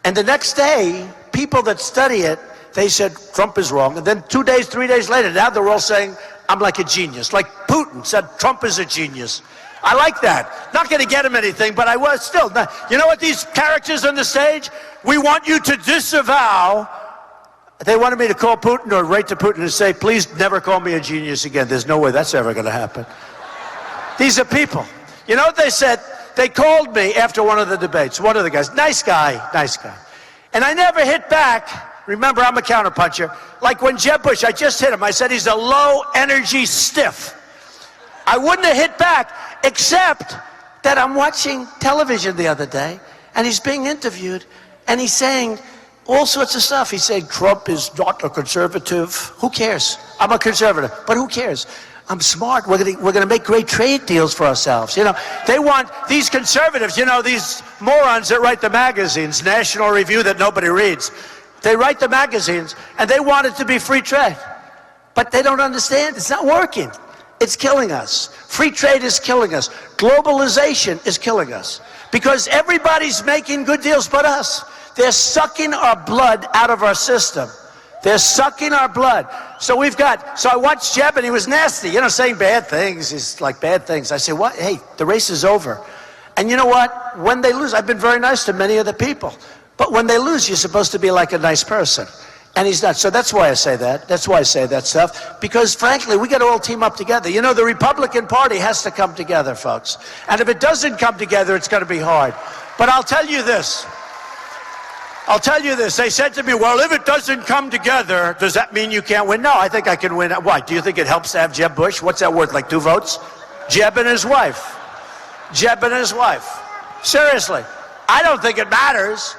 And the next day, people that study it, they said, Trump is wrong. And then 2 days, 3 days later, now they're all saying, I'm like a genius. Like Putin said, Trump is a genius. I like that. Not going to get him anything, but I was still. You know what these characters on the stage? We want you to disavow. They wanted me to call Putin or write to Putin and say, please never call me a genius again. There's no way that's ever going to happen. These are people. You know what they said? They called me after one of the debates. One of the guys, nice guy. And I never hit back. Remember, I'm a counterpuncher. Like when Jeb Bush, I just hit him. I said he's a low-energy stiff. I wouldn't have hit back, except that I'm watching television the other day, and he's being interviewed, and he's saying all sorts of stuff. He's saying Trump is not a conservative. Who cares? I'm a conservative, but who cares? I'm smart. We're gonna make great trade deals for ourselves. You know, they want these conservatives, you know, these morons that write the magazines, National Review that nobody reads. They write the magazines, and they want it to be free trade. But they don't understand. It's not working. It's killing us. Free trade is killing us. Globalization is killing us. Because everybody's making good deals but us. They're sucking our blood out of our system. They're sucking our blood. So I watched Jeb, and he was nasty, you know, saying bad things. He's like bad things. I say, what? Hey, the race is over. And you know what? When they lose, I've been very nice to many of the people. But when they lose, you're supposed to be like a nice person. And he's not. So that's why I say that. That's why I say that stuff. Because frankly, we got to all team up together. You know, the Republican Party has to come together, folks. And if it doesn't come together, it's going to be hard. But I'll tell you this. They said to me, well, if it doesn't come together, does that mean you can't win? No, I think I can win. Why? Do you think it helps to have Jeb Bush? What's that worth, like 2 votes? Jeb and his wife. Seriously. I don't think it matters.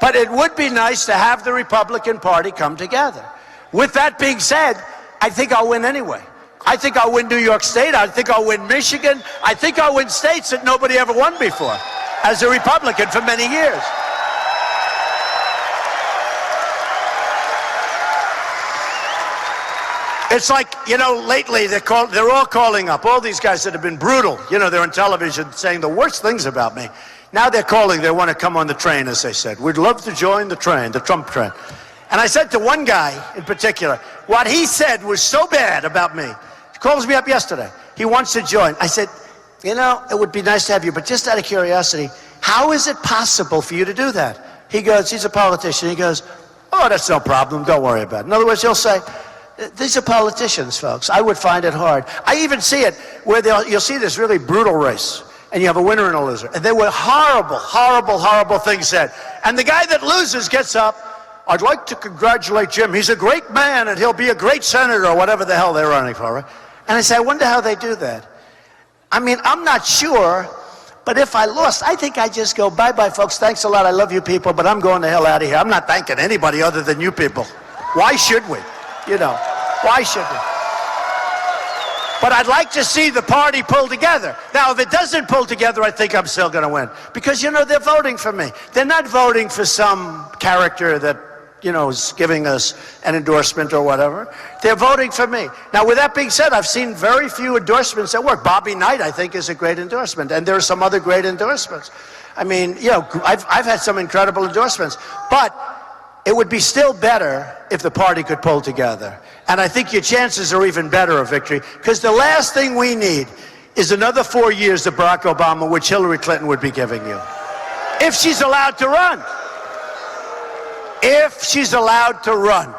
But it would be nice to have the Republican Party come together. With that being said, I think I'll win anyway. I think I'll win New York State. I think I'll win Michigan. I think I'll win states that nobody ever won before as a Republican for many years. It's like, you know, lately they're all calling up, all these guys that have been brutal. You know, they're on television saying the worst things about me. Now they're calling, they want to come on the train, as they said. We'd love to join the train, the Trump train. And I said to one guy in particular, what he said was so bad about me. He calls me up yesterday. He wants to join. I said, you know, it would be nice to have you, but just out of curiosity, how is it possible for you to do that? He goes, he's a politician. He goes, oh, that's no problem. Don't worry about it. In other words, he'll say, these are politicians, folks. I would find it hard. I even see it where you'll see this really brutal race. And you have a winner and a loser. And there were horrible things said. And the guy that loses gets up I'd like to congratulate Jim. He's a great man, and he'll be a great senator, or whatever the hell they're running for. Right? And I say, I wonder how they do that. I mean, I'm not sure, but if I lost, I think I just go, bye-bye, folks. Thanks a lot. I love you people, but I'm going the hell out of here. I'm not thanking anybody other than you people. Why should we? You know, why should we? But I'd like to see the party pull together. Now, if it doesn't pull together, I think I'm still going to win. Because, you know, they're voting for me. They're not voting for some character that, you know, is giving us an endorsement or whatever. They're voting for me. Now, with that being said, I've seen very few endorsements that work. Bobby Knight, I think, is a great endorsement. And there are some other great endorsements. I mean, you know, I've had some incredible endorsements. But it would be still better if the party could pull together. And I think your chances are even better of victory, because the last thing we need is another 4 years of Barack Obama, which Hillary Clinton would be giving you. If she's allowed to run. If she's allowed to run.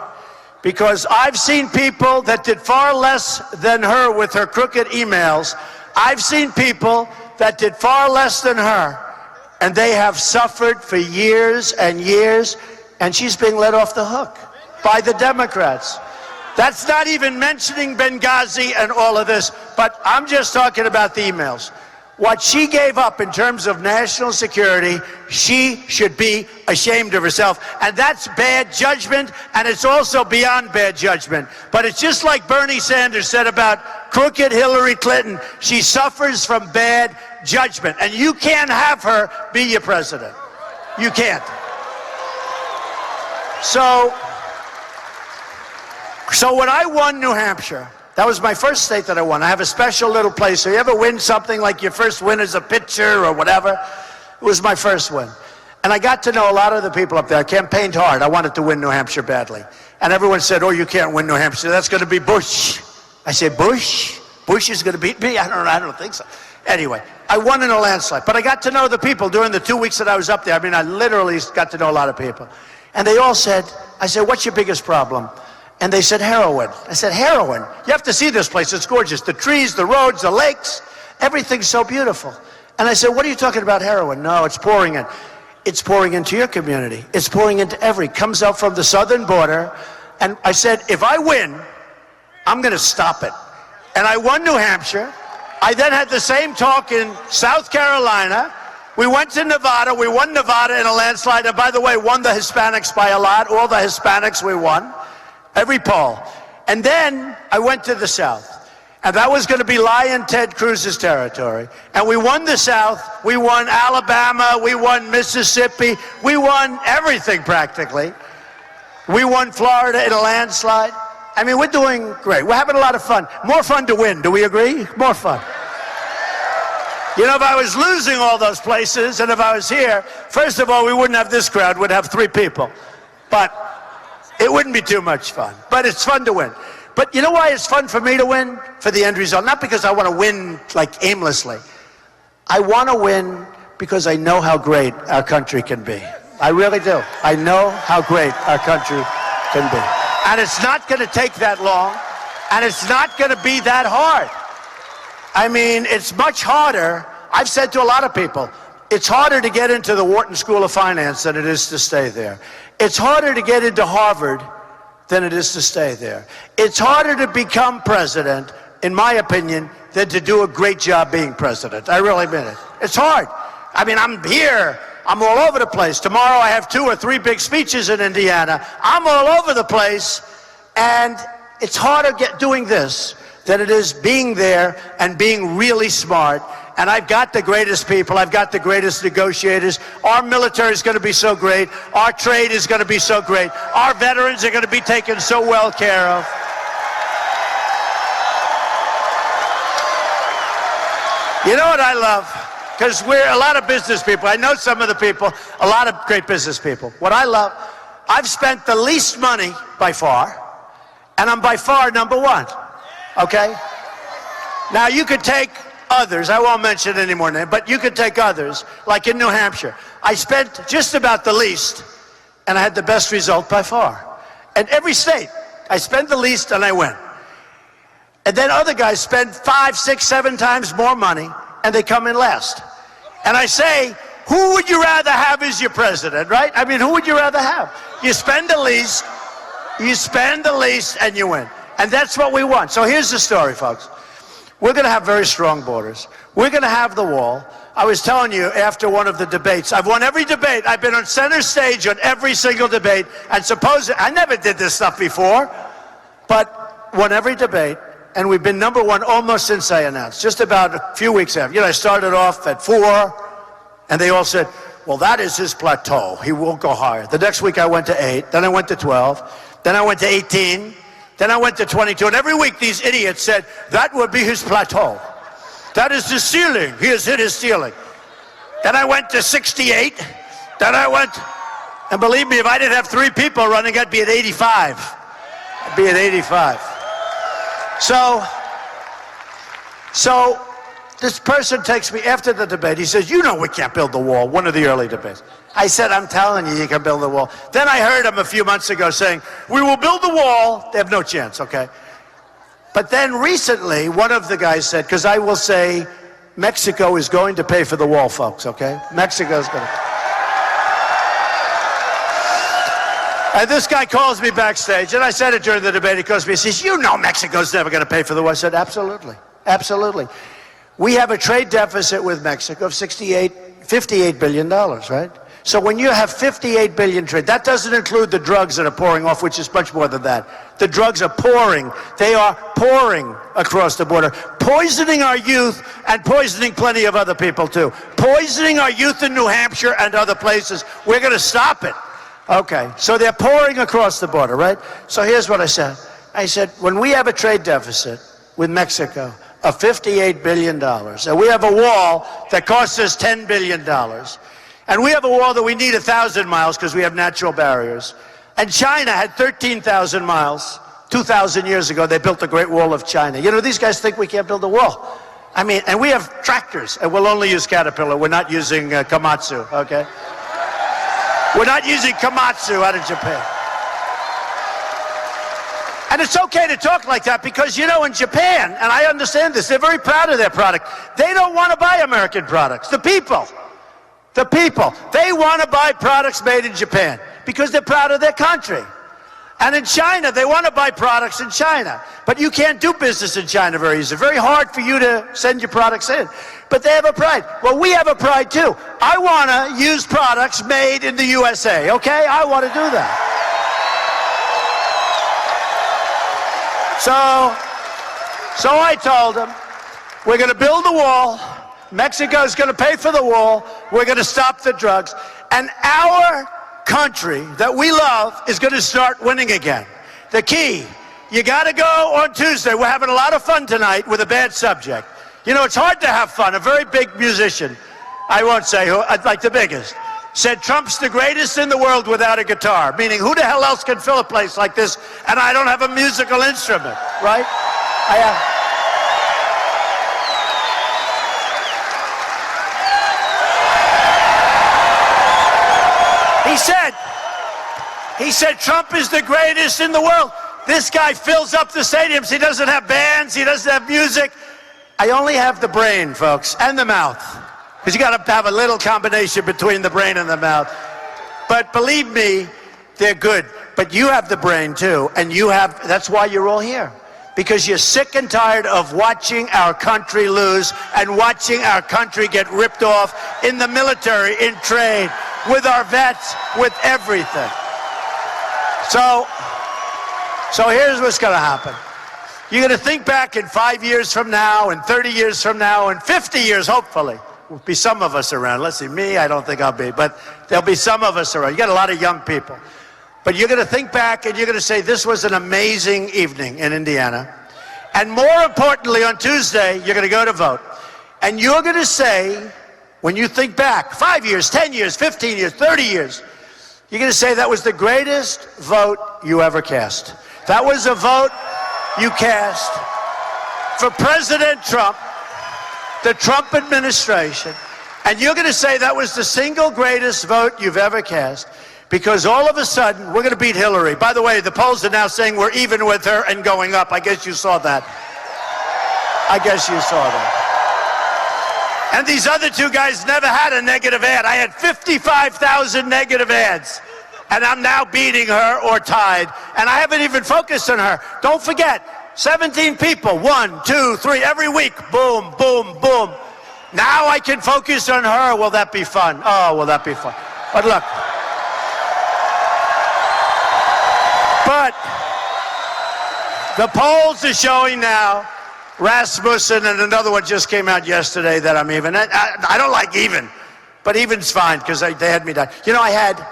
Because I've seen people that did far less than her with her crooked emails. I've seen people that did far less than her, and they have suffered for years and years, and she's being let off the hook by the Democrats. That's not even mentioning Benghazi and all of this, but I'm just talking about the emails. What she gave up in terms of national security, she should be ashamed of herself. And that's bad judgment, and it's also beyond bad judgment. But it's just like Bernie Sanders said about crooked Hillary Clinton. She suffers from bad judgment, and you can't have her be your president. You can't. So when I won New Hampshire, that was my first state that I won. I have a special little place. So you ever win something like your first win as a pitcher or whatever? It was my first win. And I got to know a lot of the people up there. I campaigned hard. I wanted to win New Hampshire badly. And everyone said, oh, you can't win New Hampshire. That's going to be Bush. I said, Bush? Bush is going to beat me? I don't think so. Anyway, I won in a landslide. But I got to know the people during the 2 weeks that I was up there. I mean, I literally got to know a lot of people. And they all said, I said, what's your biggest problem? And they said, heroin. I said, heroin? You have to see this place. It's gorgeous. The trees, the roads, the lakes, everything's so beautiful. And I said, what are you talking about, heroin? No, it's pouring in. It's pouring into your community. It's pouring into comes out from the southern border. And I said, if I win, I'm going to stop it. And I won New Hampshire. I then had the same talk in South Carolina. We went to Nevada. We won Nevada in a landslide. And by the way, won the Hispanics by a lot. All the Hispanics we won. Every poll. And then I went to the South. And that was going to be Lion Ted Cruz's territory. And we won the South. We won Alabama. We won Mississippi. We won everything practically. We won Florida in a landslide. I mean, we're doing great. We're having a lot of fun. More fun to win. Do we agree? More fun. You know, if I was losing all those places and if I was here, first of all, we wouldn't have this crowd. We'd have 3 people. But it wouldn't be too much fun, but it's fun to win. But you know why it's fun for me to win? For the end result. Not because I want to win like aimlessly. I want to win because I know how great our country can be. I really do. I know how great our country can be. And it's not going to take that long, and it's not going to be that hard. I mean, it's much harder. I've said to a lot of people, it's harder to get into the Wharton School of Finance than it is to stay there. It's harder to get into Harvard than it is to stay there. It's harder to become president, in my opinion, than to do a great job being president. I really mean it. It's hard. I mean, I'm here. I'm all over the place. Tomorrow I have 2 or 3 big speeches in Indiana. I'm all over the place. And it's harder doing this than it is being there and being really smart. And I've got the greatest people. I've got the greatest negotiators. Our military is going to be so great. Our trade is going to be so great. Our veterans are going to be taken so well care of. You know what I love? Because we're a lot of business people. I know some of the people, a lot of great business people. What I love, I've spent the least money by far, and I'm by far number 1. Okay? Now, you could take others. I won't mention any more names, but you could take others, like in New Hampshire. I spent just about the least, and I had the best result by far. And every state, I spent the least, and I win. And then other guys spend 5, 6, 7 times more money, and they come in last. And I say, who would you rather have have as your president, right? I mean, who would you rather have? You spend the least, and you win. And that's what we want. So here's the story, folks. We're going to have very strong borders. We're going to have the wall. I was telling you after one of the debates, I've won every debate. I've been on center stage on every single debate. And I never did this stuff before, but won every debate. And we've been number one almost since I announced, just about a few weeks after. You know, I started off at 4, and they all said, well, that is his plateau. He won't go higher. The next week I went to 8, then I went to 12, then I went to 18, then I went to 22. And every week these idiots said, that would be his plateau. That is the ceiling. He has hit his ceiling. Then I went to 68. Then I went, and believe me, if I didn't have 3 people running, I'd be at 85. I'd be at 85. So this person takes me after the debate. He says, you know we can't build the wall, one of the early debates. I said, I'm telling you, you can build the wall. Then I heard him a few months ago saying, we will build the wall. They have no chance, okay? But then recently, one of the guys said, because I will say, Mexico is going to pay for the wall, folks, okay? Mexico is going to. And this guy calls me backstage, and I said it during the debate. He calls me, he says, you know Mexico's never going to pay for the wall. I said, absolutely, absolutely. We have a trade deficit with Mexico of $58 billion, right? So when you have $58 billion trade, that doesn't include the drugs that are pouring off, which is much more than that. The drugs are pouring. They are pouring across the border, poisoning our youth and poisoning plenty of other people too. Poisoning our youth in New Hampshire and other places. We're going to stop it. Okay, so they're pouring across the border, right? So here's what I said. I said, when we have a trade deficit with Mexico of $58 billion, and we have a wall that costs us $10 billion, and we have a wall that we need 1,000 miles because we have natural barriers, and China had 13,000 miles 2,000 years ago. They built the Great Wall of China. You know, these guys think we can't build a wall. I mean, and we have tractors, and we'll only use Caterpillar. We're not using Komatsu, okay? We're not using Komatsu out of Japan. And it's okay to talk like that because, you know, in Japan, and I understand this, they're very proud of their product. They don't want to buy American products. The people, they want to buy products made in Japan because they're proud of their country. And in China, they want to buy products in China. But you can't do business in China very easily. Very hard for you to send your products in. But they have a pride. Well, we have a pride too. I want to use products made in the USA, okay? I want to do that. So I told them, we're going to build a wall. Mexico's going to pay for the wall. We're going to stop the drugs. And our country that we love is going to start winning again. The key, you got to go on Tuesday. We're having a lot of fun tonight with a bad subject. You know, it's hard to have fun. A very big musician, I won't say who, like the biggest, said Trump's the greatest in the world without a guitar, meaning who the hell else can fill a place like this and I don't have a musical instrument, right? He said Trump is the greatest in the world. This guy fills up the stadiums. He doesn't have bands. He doesn't have music. I only have the brain, folks, and the mouth. Because you got to have a little combination between the brain and the mouth. But believe me, they're good. But you have the brain, too. And that's why you're all here. Because you're sick and tired of watching our country lose and watching our country get ripped off in the military, in trade, with our vets, with everything. So here's what's going to happen. You're going to think back in 5 years from now, and 30 years from now, and 50 years, hopefully. There'll be some of us around. Let's see, me, I don't think I'll be, but there'll be some of us around. You got a lot of young people. But you're going to think back, and you're going to say, this was an amazing evening in Indiana. And more importantly, on Tuesday, you're going to go to vote. And you're going to say, when you think back, 5 years, 10 years, 15 years, 30 years, you're going to say that was the greatest vote you ever cast. That was a vote you cast for President Trump, the Trump administration, and you're going to say that was the single greatest vote you've ever cast because all of a sudden we're going to beat Hillary. By the way, the polls are now saying we're even with her and going up. I guess you saw that. And these other two guys never had a negative ad. I had 55,000 negative ads. And I'm now beating her or tied. And I haven't even focused on her. Don't forget, 17 people, 1, 2, 3, every week. Boom, boom, boom. Now I can focus on her. Will that be fun? Oh, will that be fun? But look. But the polls are showing now, Rasmussen and another one just came out yesterday that I'm even. I don't like even, but even's fine because they had me down. You know, I had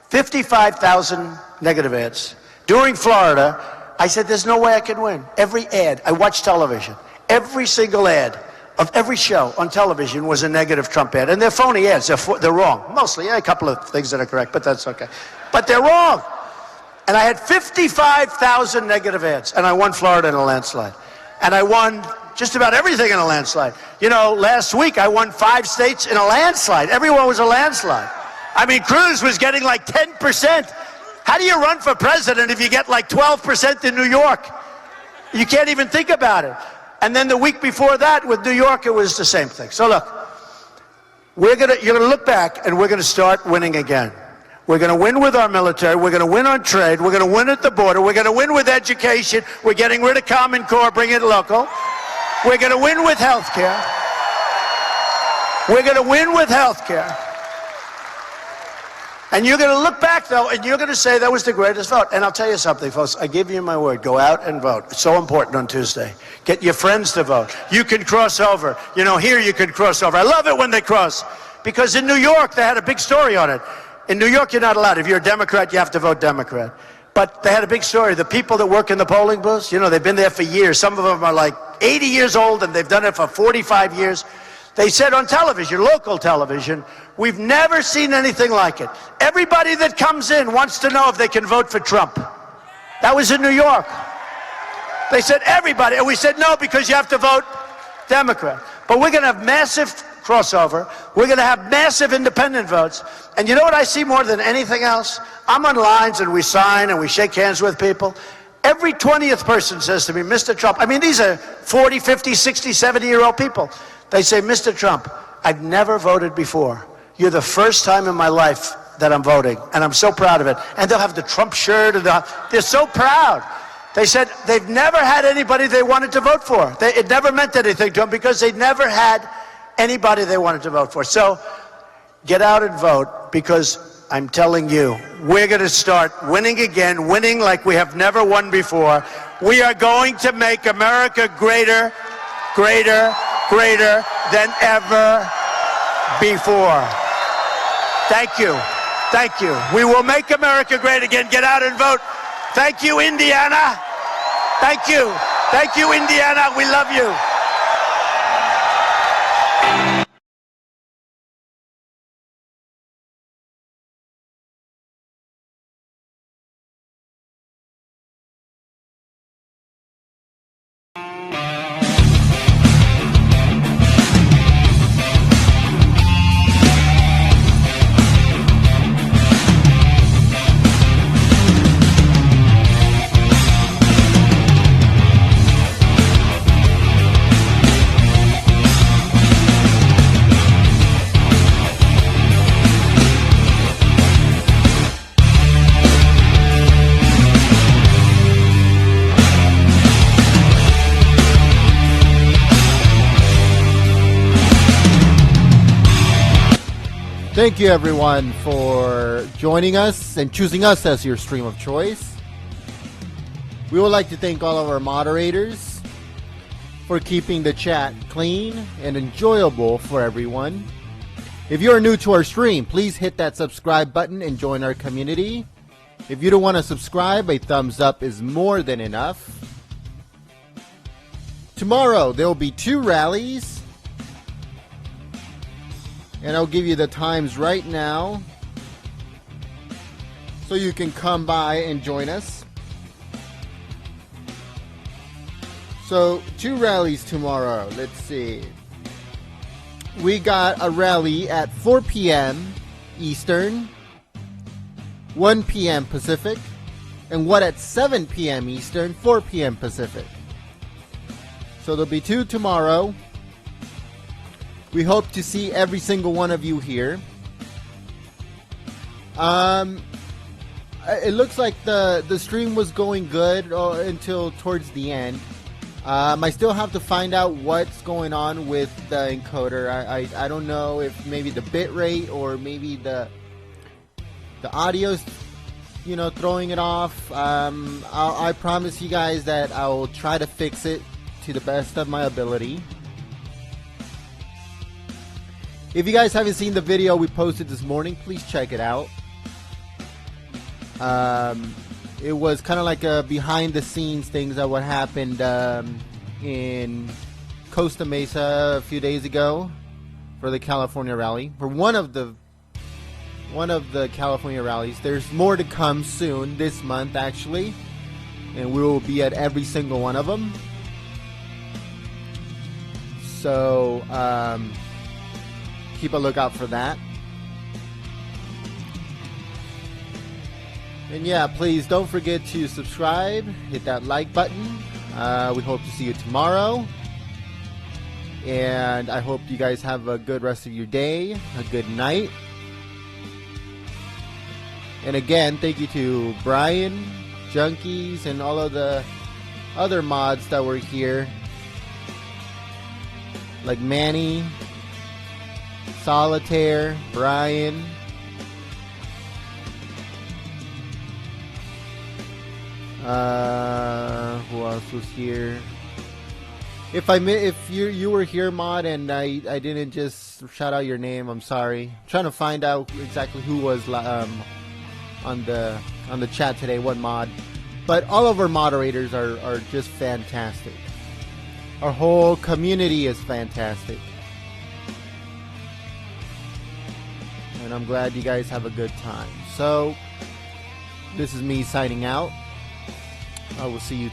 55,000 negative ads. During Florida, I said, there's no way I can win. Every ad, I watch television. Every single ad of every show on television was a negative Trump ad. And they're phony ads. They're wrong. Mostly, a couple of things that are correct, but that's okay. But they're wrong. And I had 55,000 negative ads. And I won Florida in a landslide. And I won just about everything in a landslide. You know, last week I won 5 states in a landslide. Everyone was a landslide. I mean, Cruz was getting like 10%. How do you run for president if you get like 12% in New York? You can't even think about it. And then the week before that with New York, it was the same thing. So look, you're gonna look back and we're gonna start winning again. We're gonna win with our military, we're gonna win on trade, we're gonna win at the border, we're gonna win with education, we're getting rid of Common Core, bring it local. We're gonna win with healthcare. We're gonna win with healthcare. And you're going to look back, though, and you're going to say that was the greatest vote. And I'll tell you something, folks. I give you my word. Go out and vote. It's so important on Tuesday. Get your friends to vote. You can cross over. You know, here you can cross over. I love it when they cross. Because in New York, they had a big story on it. In New York, you're not allowed. If you're a Democrat, you have to vote Democrat. But they had a big story. The people that work in the polling booths, you know, they've been there for years. Some of them are like 80 years old, and they've done it for 45 years. They said on television, local television, we've never seen anything like it. Everybody that comes in wants to know if they can vote for Trump. That was in New York. They said everybody, and we said no, because you have to vote Democrat. But we're going to have massive crossover. We're going to have massive independent votes. And you know what I see more than anything else? I'm on lines and we sign and we shake hands with people. Every 20th person says to me, Mr. Trump, I mean, these are 40, 50, 60, 70-year-old people. They say, Mr. Trump, I've never voted before. You're the first time in my life that I'm voting, and I'm so proud of it. And they'll have the Trump shirt, and they're so proud. They said they've never had anybody they wanted to vote for. It never meant anything to them because they never had anybody they wanted to vote for. So get out and vote, because I'm telling you, we're going to start winning again, winning like we have never won before. We are going to make America greater, greater, greater than ever before. Thank you. Thank you. We will make America great again. Get out and vote. Thank you, Indiana. Thank you. Thank you, Indiana. We love you. Thank you, everyone, for joining us and choosing us as your stream of choice. We would like to thank all of our moderators for keeping the chat clean and enjoyable for everyone. If you are new to our stream, please hit that subscribe button and join our community. If you don't want to subscribe, a thumbs up is more than enough. Tomorrow, there will be 2 rallies. And I'll give you the times right now so you can come by and join us. So 2 rallies tomorrow. Let's see. We got a rally at 4 p.m. Eastern, 1 p.m. Pacific, and one at 7 p.m. Eastern, 4 p.m. Pacific. So there'll be 2 tomorrow. We hope to see every single one of you here. It looks like the stream was going good until towards the end. I still have to find out what's going on with the encoder. I don't know if maybe the bit rate or maybe the audio's, you know, throwing it off. I promise you guys that I will try to fix it to the best of my ability. If you guys haven't seen the video we posted this morning, please check it out. It was kind of like a behind the scenes things of what happened in Costa Mesa a few days ago for the California rally. For one of the California rallies. There's more to come soon this month, actually, and we will be at every single one of them. So keep a lookout for that. And yeah, please don't forget to subscribe, hit that like button. We hope to see you tomorrow. And I hope you guys have a good rest of your day, a good night. And again, thank you to Brian, Junkies, and all of the other mods that were here. Like Manny, Solitaire, Brian. Who else was here? If you were here, mod, and I didn't just shout out your name, I'm sorry. I'm trying to find out exactly who was on the chat today, what mod. But all of our moderators are just fantastic. Our whole community is fantastic. And I'm glad you guys have a good time. So, this is me signing out. I will see you